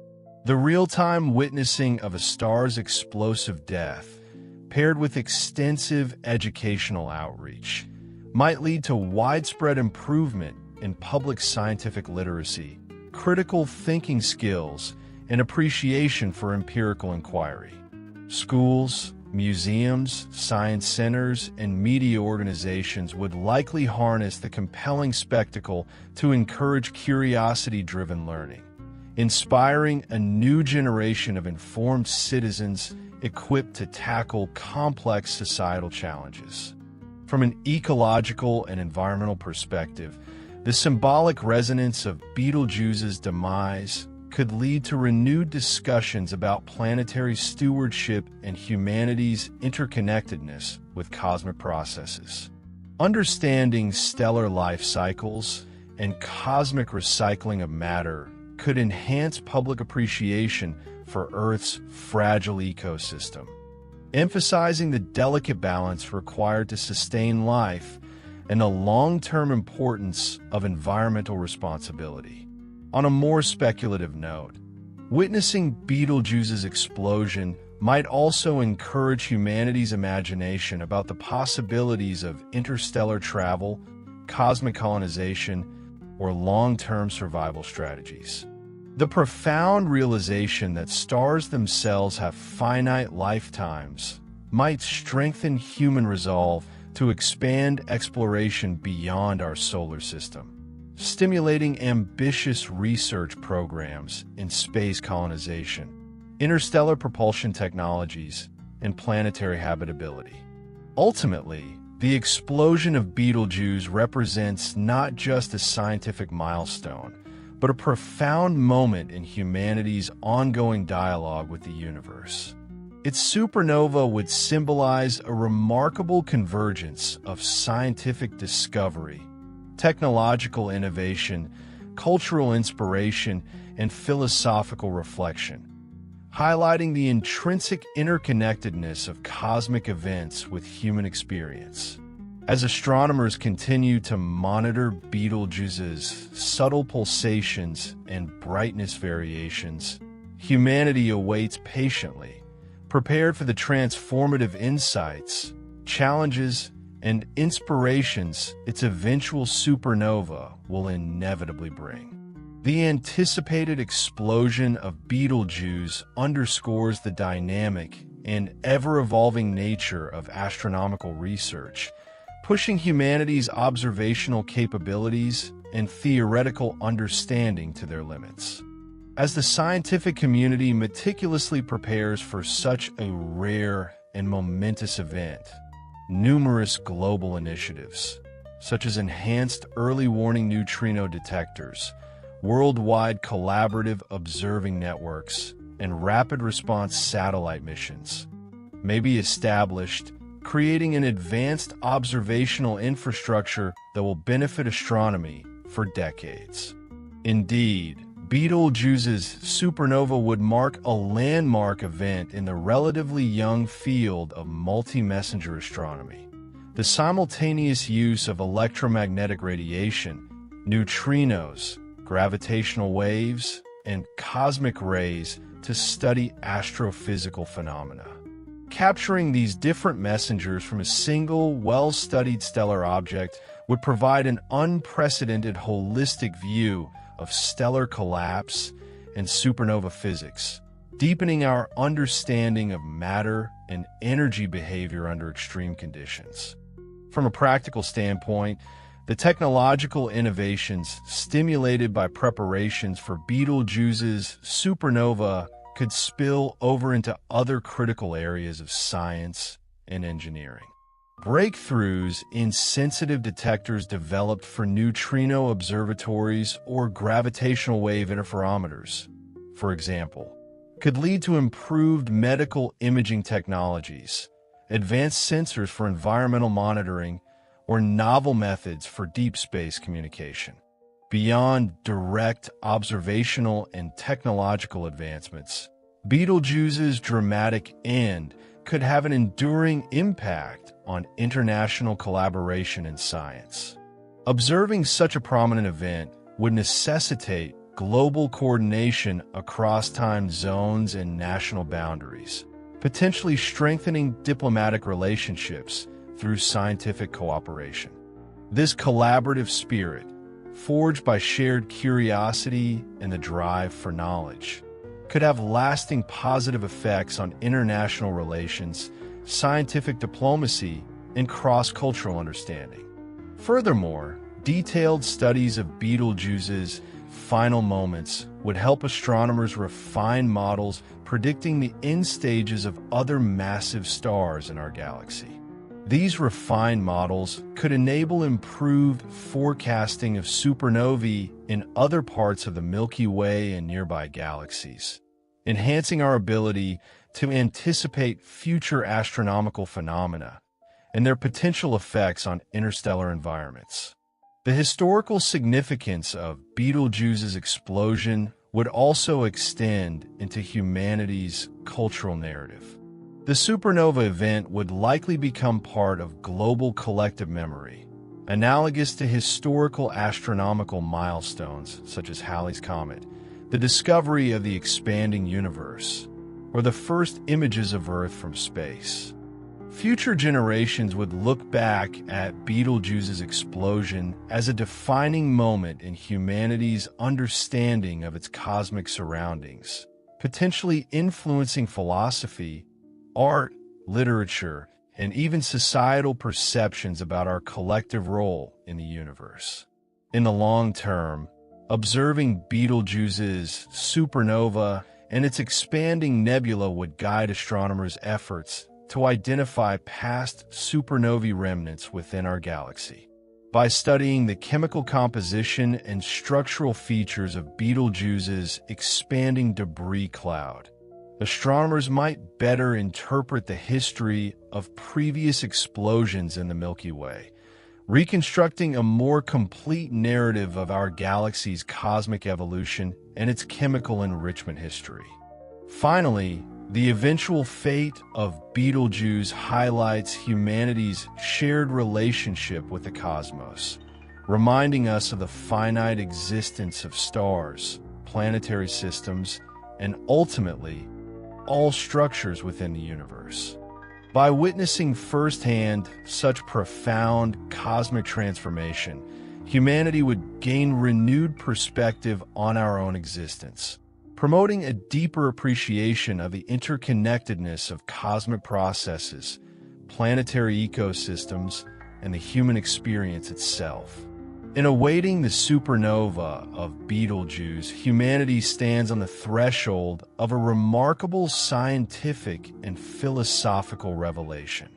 S1: The real-time witnessing of a star's explosive death, paired with extensive educational outreach, might lead to widespread improvement in public scientific literacy, critical thinking skills, and appreciation for empirical inquiry. Schools, museums, science centers, and media organizations would likely harness the compelling spectacle to encourage curiosity-driven learning, inspiring a new generation of informed citizens equipped to tackle complex societal challenges. From an ecological and environmental perspective, the symbolic resonance of Betelgeuse's demise could lead to renewed discussions about planetary stewardship and humanity's interconnectedness with cosmic processes. Understanding stellar life cycles and cosmic recycling of matter could enhance public appreciation for Earth's fragile ecosystem, emphasizing the delicate balance required to sustain life and the long-term importance of environmental responsibility. On a more speculative note, witnessing Betelgeuse's explosion might also encourage humanity's imagination about the possibilities of interstellar travel, cosmic colonization, or long-term survival strategies. The profound realization that stars themselves have finite lifetimes might strengthen human resolve to expand exploration beyond our solar system, stimulating ambitious research programs in space colonization, interstellar propulsion technologies, and planetary habitability. Ultimately, the explosion of Betelgeuse represents not just a scientific milestone, but a profound moment in humanity's ongoing dialogue with the universe. Its supernova would symbolize a remarkable convergence of scientific discovery, technological innovation, cultural inspiration, and philosophical reflection, highlighting the intrinsic interconnectedness of cosmic events with human experience. As astronomers continue to monitor Betelgeuse's subtle pulsations and brightness variations, humanity awaits patiently, prepared for the transformative insights, challenges, and inspirations its eventual supernova will inevitably bring. The anticipated explosion of Betelgeuse underscores the dynamic and ever-evolving nature of astronomical research, pushing humanity's observational capabilities and theoretical understanding to their limits. As the scientific community meticulously prepares for such a rare and momentous event, numerous global initiatives, such as enhanced early warning neutrino detectors, worldwide collaborative observing networks, and rapid response satellite missions, may be established, creating an advanced observational infrastructure that will benefit astronomy for decades. Indeed, Betelgeuse's supernova would mark a landmark event in the relatively young field of multi-messenger astronomy. The simultaneous use of electromagnetic radiation, neutrinos, gravitational waves, and cosmic rays to study astrophysical phenomena. Capturing these different messengers from a single, well-studied stellar object would provide an unprecedented holistic view of stellar collapse and supernova physics, deepening our understanding of matter and energy behavior under extreme conditions. From a practical standpoint, the technological innovations stimulated by preparations for Betelgeuse's supernova could spill over into other critical areas of science and engineering. Breakthroughs in sensitive detectors developed for neutrino observatories or gravitational wave interferometers, for example, could lead to improved medical imaging technologies, advanced sensors for environmental monitoring, or novel methods for deep space communication. Beyond direct observational and technological advancements, Betelgeuse's dramatic end could have an enduring impact on international collaboration in science. Observing such a prominent event would necessitate global coordination across time zones and national boundaries, potentially strengthening diplomatic relationships through scientific cooperation. This collaborative spirit, forged by shared curiosity and the drive for knowledge, could have lasting positive effects on international relations, scientific diplomacy, and cross-cultural understanding. Furthermore, detailed studies of Betelgeuse's final moments would help astronomers refine models predicting the end stages of other massive stars in our galaxy. These refined models could enable improved forecasting of supernovae in other parts of the Milky Way and nearby galaxies, enhancing our ability to anticipate future astronomical phenomena and their potential effects on interstellar environments. The historical significance of Betelgeuse's explosion would also extend into humanity's cultural narrative. The supernova event would likely become part of global collective memory, analogous to historical astronomical milestones such as Halley's Comet, the discovery of the expanding universe, or the first images of Earth from space. Future generations would look back at Betelgeuse's explosion as a defining moment in humanity's understanding of its cosmic surroundings, potentially influencing philosophy, art, literature, and even societal perceptions about our collective role in the universe. In the long term, observing Betelgeuse's supernova and its expanding nebula would guide astronomers' efforts to identify past supernovae remnants within our galaxy. By studying the chemical composition and structural features of Betelgeuse's expanding debris cloud, astronomers might better interpret the history of previous explosions in the Milky Way, reconstructing a more complete narrative of our galaxy's cosmic evolution and its chemical enrichment history. Finally, the eventual fate of Betelgeuse highlights humanity's shared relationship with the cosmos, reminding us of the finite existence of stars, planetary systems, and ultimately, all structures within the universe. By witnessing firsthand such profound cosmic transformation, humanity would gain renewed perspective on our own existence, promoting a deeper appreciation of the interconnectedness of cosmic processes, planetary ecosystems, and the human experience itself. In awaiting the supernova of Betelgeuse, humanity stands on the threshold of a remarkable scientific and philosophical revelation,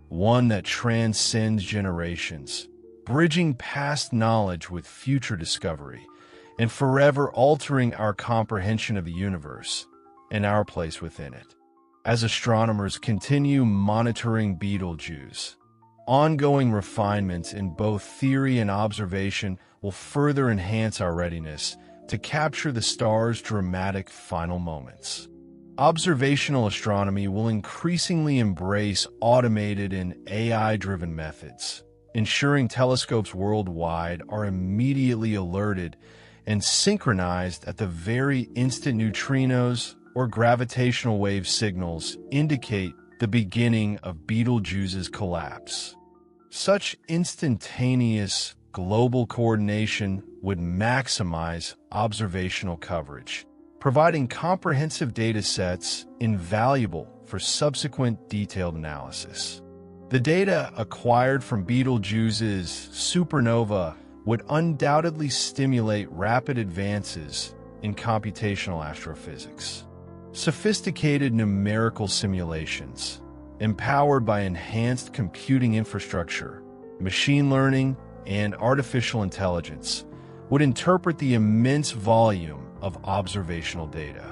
S1: one that transcends generations, bridging past knowledge with future discovery, and forever altering our comprehension of the universe and our place within it. As astronomers continue monitoring Betelgeuse, ongoing refinements in both theory and observation will further enhance our readiness to capture the star's dramatic final moments. Observational astronomy will increasingly embrace automated and AI-driven methods, ensuring telescopes worldwide are immediately alerted and synchronized at the very instant neutrinos or gravitational wave signals indicate the beginning of Betelgeuse's collapse. Such instantaneous global coordination would maximize observational coverage, providing comprehensive data sets invaluable for subsequent detailed analysis. The data acquired from Betelgeuse's supernova would undoubtedly stimulate rapid advances in computational astrophysics. Sophisticated numerical simulations, empowered by enhanced computing infrastructure, machine learning, and artificial intelligence, would interpret the immense volume of observational data.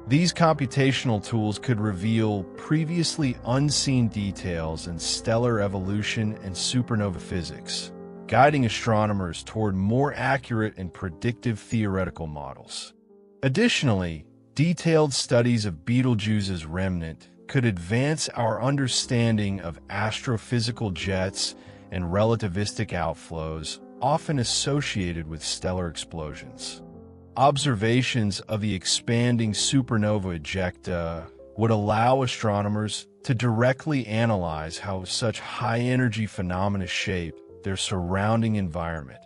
S1: These computational tools could reveal previously unseen details in stellar evolution and supernova physics, guiding astronomers toward more accurate and predictive theoretical models. Additionally, detailed studies of Betelgeuse's remnant could advance our understanding of astrophysical jets and relativistic outflows often associated with stellar explosions. Observations of the expanding supernova ejecta would allow astronomers to directly analyze how such high-energy phenomena shape their surrounding environment,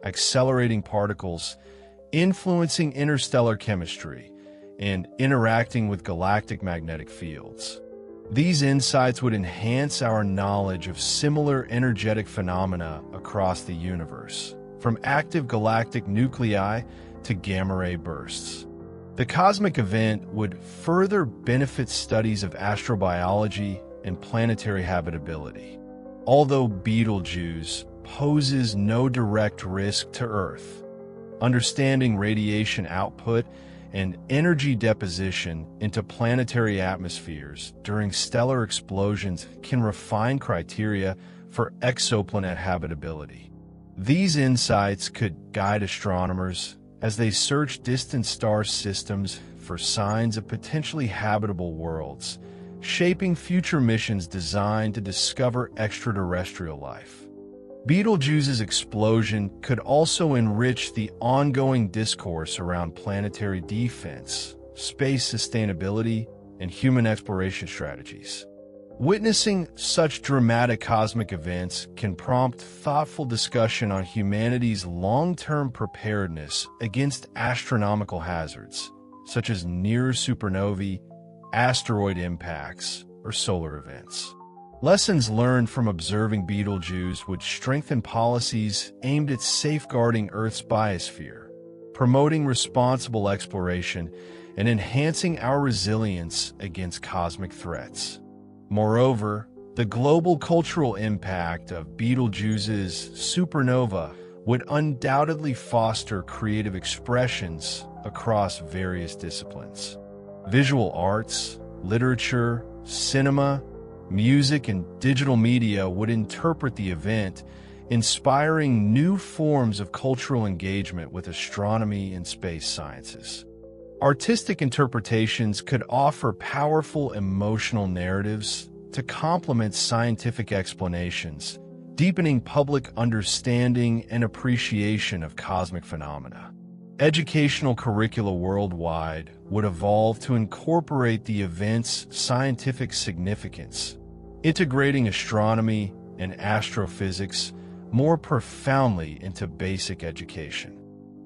S1: accelerating particles, influencing interstellar chemistry, and interacting with galactic magnetic fields. These insights would enhance our knowledge of similar energetic phenomena across the universe, from active galactic nuclei to gamma-ray bursts. The cosmic event would further benefit studies of astrobiology and planetary habitability. Although Betelgeuse poses no direct risk to Earth, understanding radiation output and energy deposition into planetary atmospheres during stellar explosions can refine criteria for exoplanet habitability. These insights could guide astronomers as they search distant star systems for signs of potentially habitable worlds, shaping future missions designed to discover extraterrestrial life. Betelgeuse's explosion could also enrich the ongoing discourse around planetary defense, space sustainability, and human exploration strategies. Witnessing such dramatic cosmic events can prompt thoughtful discussion on humanity's long-term preparedness against astronomical hazards, such as near supernovae, asteroid impacts, or solar events. Lessons learned from observing Betelgeuse would strengthen policies aimed at safeguarding Earth's biosphere, promoting responsible exploration, and enhancing our resilience against cosmic threats. Moreover, the global cultural impact of Betelgeuse's supernova would undoubtedly foster creative expressions across various disciplines. Visual arts, literature, cinema, music, and digital media would interpret the event, inspiring new forms of cultural engagement with astronomy and space sciences. Artistic interpretations could offer powerful emotional narratives to complement scientific explanations, deepening public understanding and appreciation of cosmic phenomena. Educational curricula worldwide would evolve to incorporate the event's scientific significance, integrating astronomy and astrophysics more profoundly into basic education.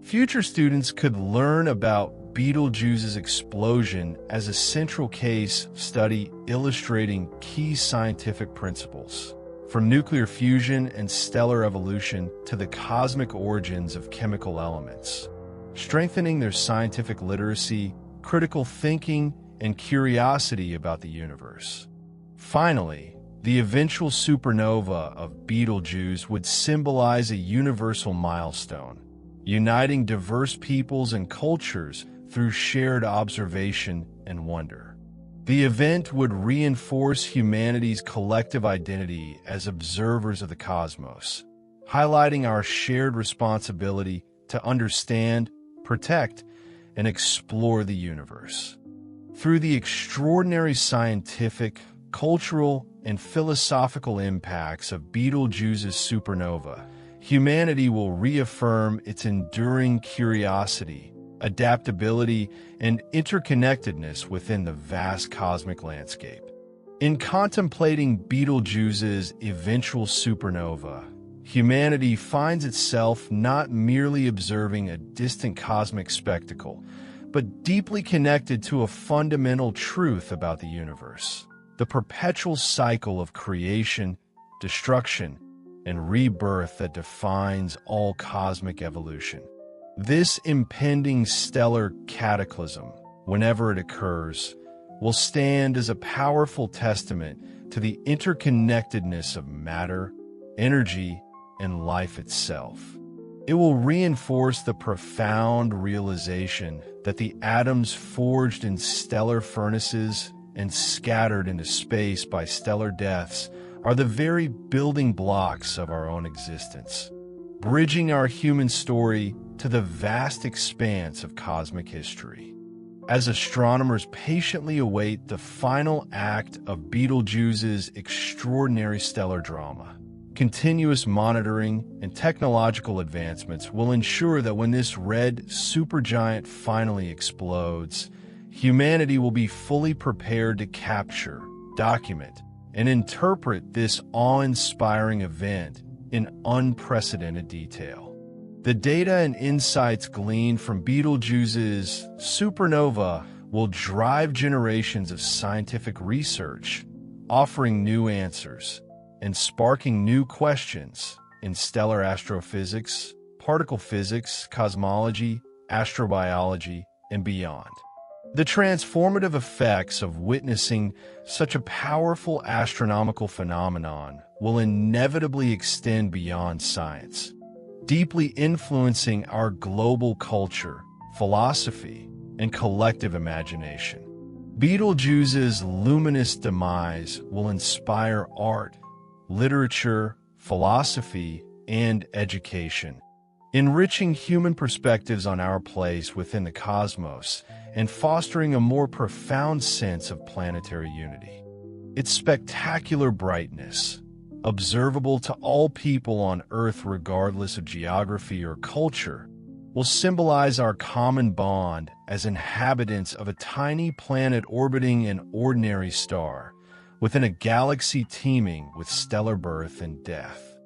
S1: Future students could learn about Betelgeuse's explosion as a central case study illustrating key scientific principles, from nuclear fusion and stellar evolution to the cosmic origins of chemical elements, strengthening their scientific literacy, critical thinking, and curiosity about the universe. Finally, the eventual supernova of Betelgeuse would symbolize a universal milestone, uniting diverse peoples and cultures through shared observation and wonder. The event would reinforce humanity's collective identity as observers of the cosmos, highlighting our shared responsibility to understand, protect, and explore the universe. Through the extraordinary scientific, cultural, and philosophical impacts of Betelgeuse's supernova, humanity will reaffirm its enduring curiosity, adaptability, and interconnectedness within the vast cosmic landscape. In contemplating Betelgeuse's eventual supernova, humanity finds itself not merely observing a distant cosmic spectacle, but deeply connected to a fundamental truth about the universe: the perpetual cycle of creation, destruction, and rebirth that defines all cosmic evolution. This impending stellar cataclysm, whenever it occurs, will stand as a powerful testament to the interconnectedness of matter, energy, and life itself. It will reinforce the profound realization that the atoms forged in stellar furnaces and scattered into space by stellar deaths are the very building blocks of our own existence, bridging our human story to the vast expanse of cosmic history. As astronomers patiently await the final act of Betelgeuse's extraordinary stellar drama, continuous monitoring and technological advancements will ensure that when this red supergiant finally explodes, humanity will be fully prepared to capture, document, and interpret this awe-inspiring event in unprecedented detail. The data and insights gleaned from Betelgeuse's supernova will drive generations of scientific research, offering new answers and sparking new questions in stellar astrophysics, particle physics, cosmology, astrobiology, and beyond. The transformative effects of witnessing such a powerful astronomical phenomenon will inevitably extend beyond science, deeply influencing our global culture, philosophy, and collective imagination. Betelgeuse's luminous demise will inspire art, literature, philosophy, and education, enriching human perspectives on our place within the cosmos and fostering a more profound sense of planetary unity. Its spectacular brightness, observable to all people on Earth regardless of geography or culture, will symbolize our common bond as inhabitants of a tiny planet orbiting an ordinary star within a galaxy teeming with stellar birth and death.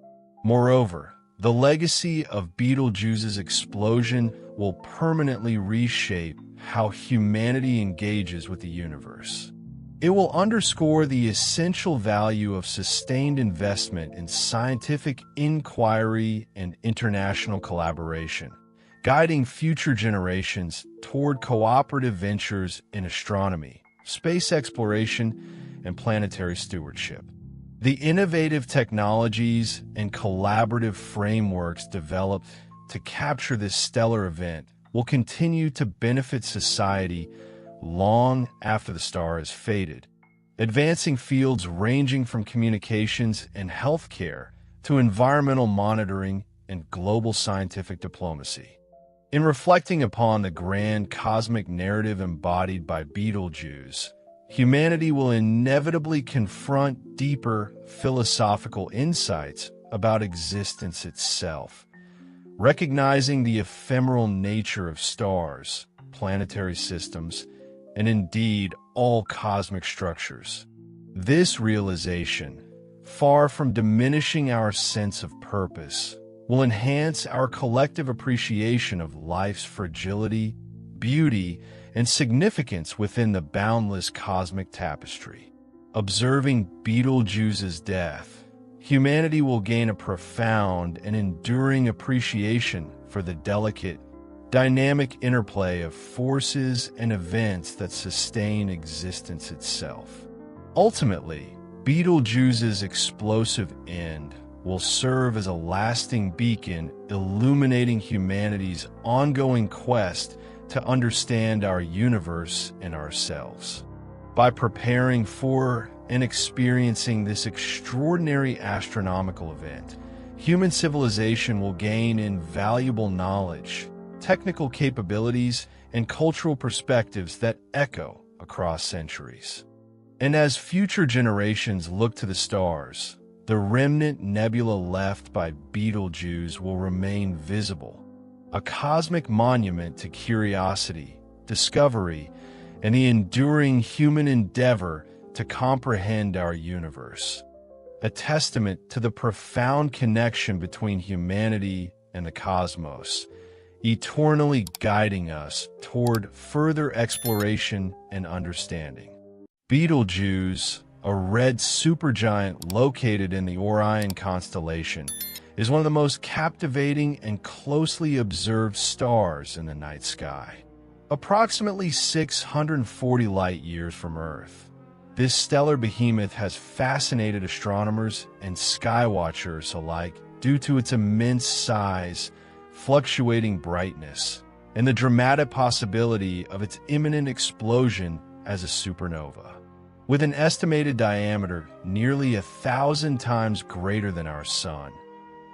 S1: Moreover, the legacy of Betelgeuse's explosion will permanently reshape how humanity engages with the universe. It will underscore the essential value of sustained investment in scientific inquiry and international collaboration, guiding future generations toward cooperative ventures in astronomy, space exploration, and planetary stewardship. The innovative technologies and collaborative frameworks developed to capture this stellar event will continue to benefit society long after the star has faded, advancing fields ranging from communications and healthcare to environmental monitoring and global scientific diplomacy. In reflecting upon the grand cosmic narrative embodied by Betelgeuse, humanity will inevitably confront deeper philosophical insights about existence itself, recognizing the ephemeral nature of stars, planetary systems, and indeed all cosmic structures. This realization, far from diminishing our sense of purpose, will enhance our collective appreciation of life's fragility, beauty, and significance within the boundless cosmic tapestry. Observing Betelgeuse's death, humanity will gain a profound and enduring appreciation for the delicate, dynamic interplay of forces and events that sustain existence itself. Ultimately, Betelgeuse's explosive end will serve as a lasting beacon illuminating humanity's ongoing quest to understand our universe and ourselves. By preparing for and experiencing this extraordinary astronomical event, human civilization will gain invaluable knowledge, technical capabilities, and cultural perspectives that echo across centuries. And as future generations look to the stars, the remnant nebula left by Betelgeuse will remain visible, a cosmic monument to curiosity, discovery, and the enduring human endeavor to comprehend our universe, a testament to the profound connection between humanity and the cosmos, eternally guiding us toward further exploration and understanding. Betelgeuse, a red supergiant located in the Orion constellation, is one of the most captivating and closely observed stars in the night sky. Approximately 640 light-years from Earth, this stellar behemoth has fascinated astronomers and skywatchers alike due to its immense size, fluctuating brightness, and the dramatic possibility of its imminent explosion as a supernova. With an estimated diameter nearly 1,000 times greater than our Sun,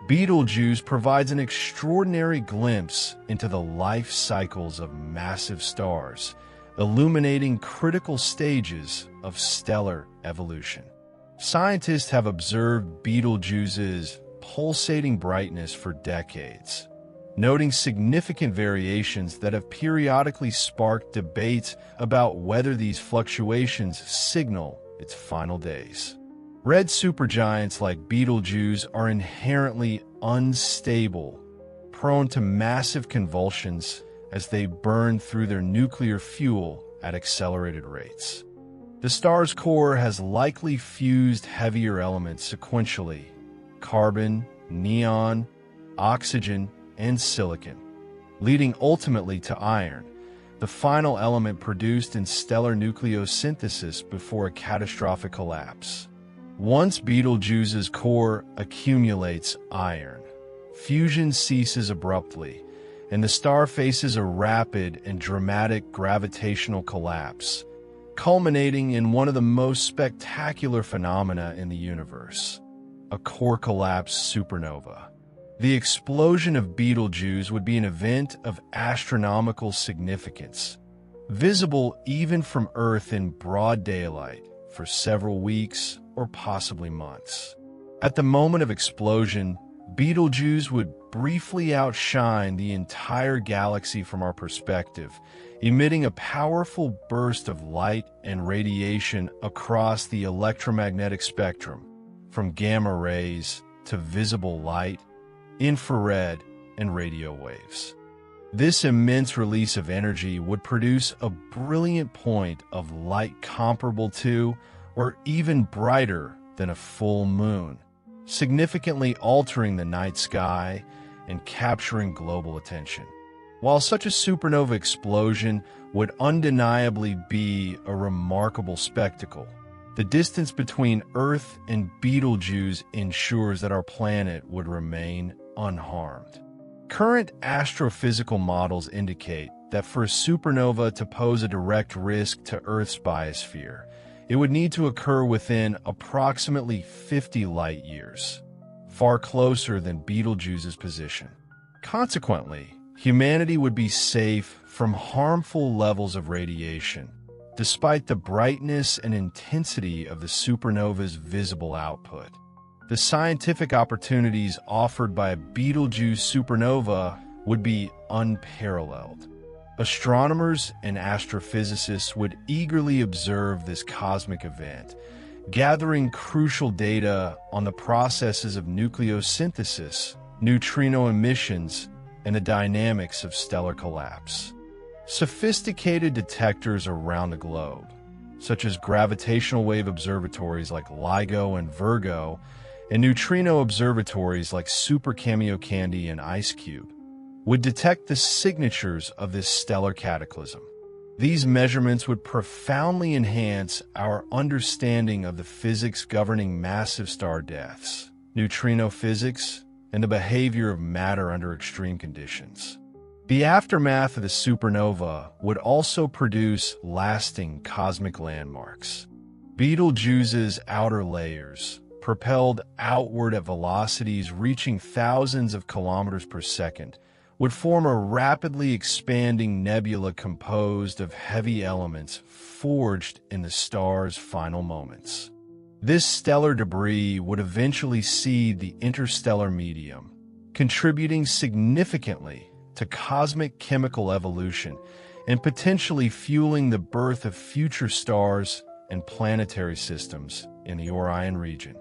S1: Betelgeuse provides an extraordinary glimpse into the life cycles of massive stars, illuminating critical stages of stellar evolution. Scientists have observed Betelgeuse's pulsating brightness for decades, noting significant variations that have periodically sparked debates about whether these fluctuations signal its final days. Red supergiants like Betelgeuse are inherently unstable, prone to massive convulsions as they burn through their nuclear fuel at accelerated rates. The star's core has likely fused heavier elements sequentially: carbon, neon, oxygen, and silicon, leading ultimately to iron, the final element produced in stellar nucleosynthesis before a catastrophic collapse. Once Betelgeuse's core accumulates iron, fusion ceases abruptly, and the star faces a rapid and dramatic gravitational collapse, culminating in one of the most spectacular phenomena in the universe, a core collapse supernova. The explosion of Betelgeuse would be an event of astronomical significance, visible even from Earth in broad daylight for several weeks or possibly months. At the moment of explosion, Betelgeuse would briefly outshine the entire galaxy from our perspective, emitting a powerful burst of light and radiation across the electromagnetic spectrum, from gamma rays to visible light, infrared, and radio waves. This immense release of energy would produce a brilliant point of light comparable to, or even brighter than, a full moon, significantly altering the night sky and capturing global attention. While such a supernova explosion would undeniably be a remarkable spectacle, the distance between Earth and Betelgeuse ensures that our planet would remain unharmed. Current astrophysical models indicate that for a supernova to pose a direct risk to Earth's biosphere, it would need to occur within approximately 50 light-years, far closer than Betelgeuse's position. Consequently, humanity would be safe from harmful levels of radiation, despite the brightness and intensity of the supernova's visible output. The scientific opportunities offered by a Betelgeuse supernova would be unparalleled. Astronomers and astrophysicists would eagerly observe this cosmic event, gathering crucial data on the processes of nucleosynthesis, neutrino emissions, and the dynamics of stellar collapse. Sophisticated detectors around the globe, such as gravitational wave observatories like LIGO and Virgo, and neutrino observatories like Super Kamiokande and IceCube, would detect the signatures of this stellar cataclysm. These measurements would profoundly enhance our understanding of the physics governing massive star deaths, neutrino physics, and the behavior of matter under extreme conditions. The aftermath of the supernova would also produce lasting cosmic landmarks. Betelgeuse's outer layers, propelled outward at velocities reaching thousands of kilometers per second, would form a rapidly expanding nebula composed of heavy elements forged in the star's final moments. This stellar debris would eventually seed the interstellar medium, contributing significantly to cosmic chemical evolution and potentially fueling the birth of future stars and planetary systems in the Orion region.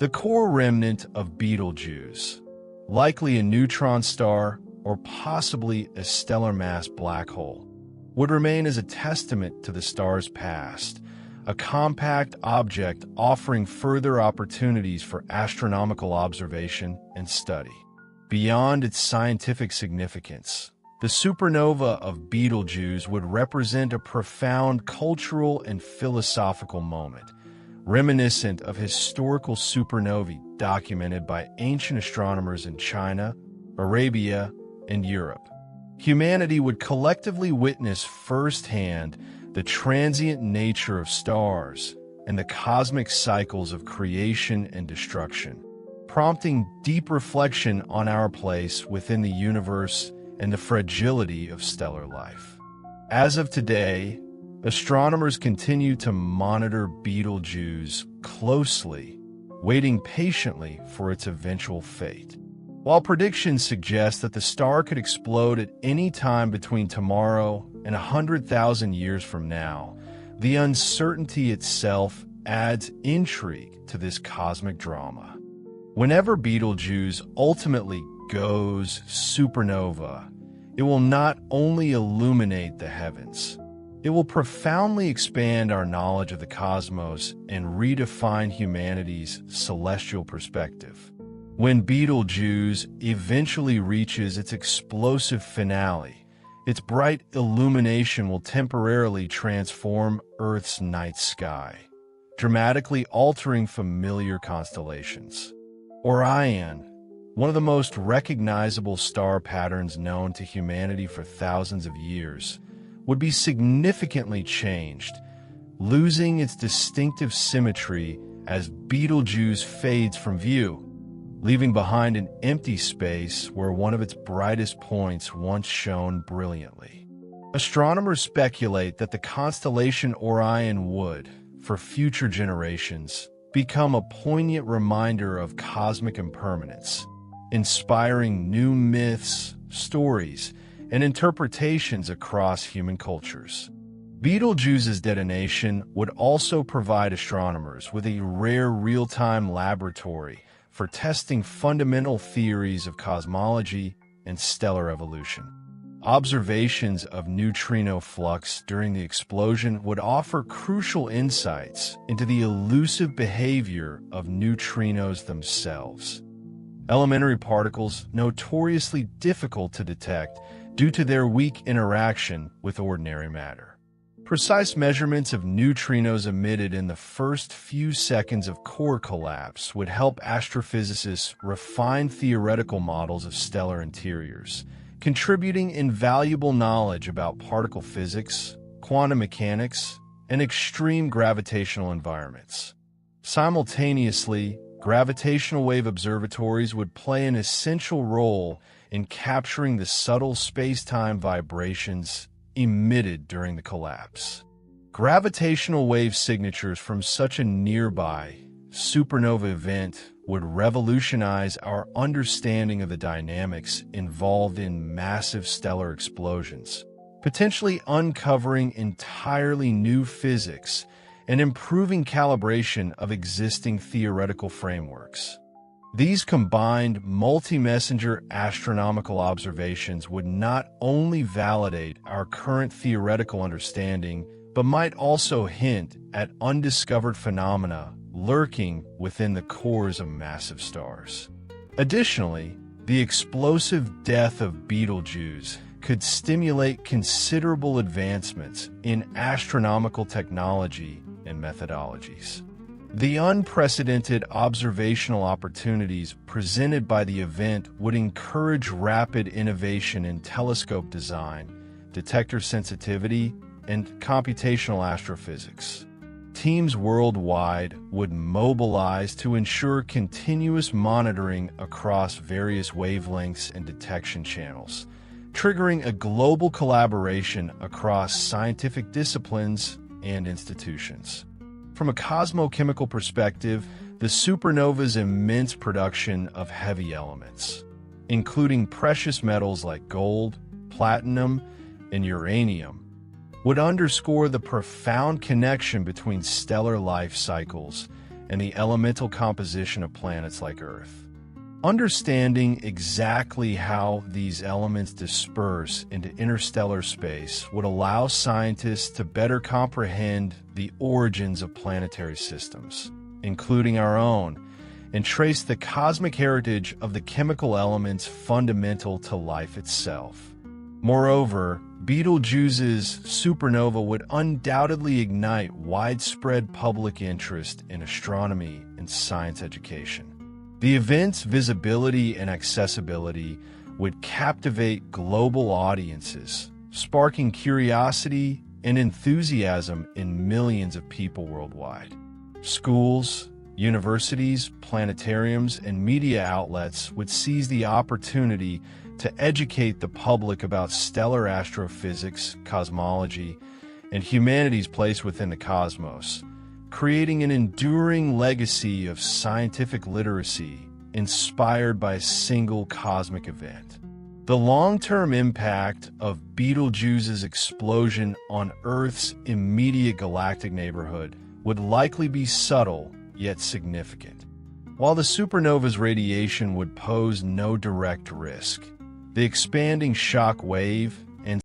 S1: The core remnant of Betelgeuse, likely a neutron star or possibly a stellar mass black hole, would remain as a testament to the star's past, a compact object offering further opportunities for astronomical observation and study. Beyond its scientific significance, the supernova of Betelgeuse would represent a profound cultural and philosophical moment, reminiscent of historical supernovae documented by ancient astronomers in China, Arabia, and Europe. Humanity would collectively witness firsthand the transient nature of stars and the cosmic cycles of creation and destruction, prompting deep reflection on our place within the universe and the fragility of stellar life. As of today, astronomers continue to monitor Betelgeuse closely, waiting patiently for its eventual fate. While predictions suggest that the star could explode at any time between tomorrow and 100,000 years from now, the uncertainty itself adds intrigue to this cosmic drama. Whenever Betelgeuse ultimately goes supernova, it will not only illuminate the heavens, it will profoundly expand our knowledge of the cosmos and redefine humanity's celestial perspective. When Betelgeuse eventually reaches its explosive finale, its bright illumination will temporarily transform Earth's night sky, dramatically altering familiar constellations. Orion, one of the most recognizable star patterns known to humanity for thousands of years, would be significantly changed, losing its distinctive symmetry as Betelgeuse fades from view, leaving behind an empty space where one of its brightest points once shone brilliantly. Astronomers speculate that the constellation Orion would, for future generations, become a poignant reminder of cosmic impermanence, inspiring new myths, stories, and interpretations across human cultures. Betelgeuse's detonation would also provide astronomers with a rare real-time laboratory for testing fundamental theories of cosmology and stellar evolution. Observations of neutrino flux during the explosion would offer crucial insights into the elusive behavior of neutrinos themselves. Elementary particles notoriously difficult to detect due to their weak interaction with ordinary matter. Precise measurements of neutrinos emitted in the first few seconds of core collapse would help astrophysicists refine theoretical models of stellar interiors, contributing invaluable knowledge about particle physics, quantum mechanics, and extreme gravitational environments. Simultaneously, gravitational wave observatories would play an essential role in capturing the subtle space-time vibrations emitted during the collapse. Gravitational wave signatures from such a nearby supernova event would revolutionize our understanding of the dynamics involved in massive stellar explosions, potentially uncovering entirely new physics and improving calibration of existing theoretical frameworks. These combined multi-messenger astronomical observations would not only validate our current theoretical understanding, but might also hint at undiscovered phenomena lurking within the cores of massive stars. Additionally, the explosive death of Betelgeuse could stimulate considerable advancements in astronomical technology and methodologies. The unprecedented observational opportunities presented by the event would encourage rapid innovation in telescope design, detector sensitivity, and computational astrophysics. Teams worldwide would mobilize to ensure continuous monitoring across various wavelengths and detection channels, triggering a global collaboration across scientific disciplines and institutions. From a cosmochemical perspective, the supernova's immense production of heavy elements, including precious metals like gold, platinum, and uranium, would underscore the profound connection between stellar life cycles and the elemental composition of planets like Earth. Understanding exactly how these elements disperse into interstellar space would allow scientists to better comprehend the origins of planetary systems, including our own, and trace the cosmic heritage of the chemical elements fundamental to life itself. Moreover, Betelgeuse's supernova would undoubtedly ignite widespread public interest in astronomy and science education. The event's visibility and accessibility would captivate global audiences, sparking curiosity and enthusiasm in millions of people worldwide. Schools, universities, planetariums, and media outlets would seize the opportunity to educate the public about stellar astrophysics, cosmology, and humanity's place within the cosmos, creating an enduring legacy of scientific literacy inspired by a single cosmic event. The long-term impact of Betelgeuse's explosion on Earth's immediate galactic neighborhood would likely be subtle yet significant. While the supernova's radiation would pose no direct risk, the expanding shock wave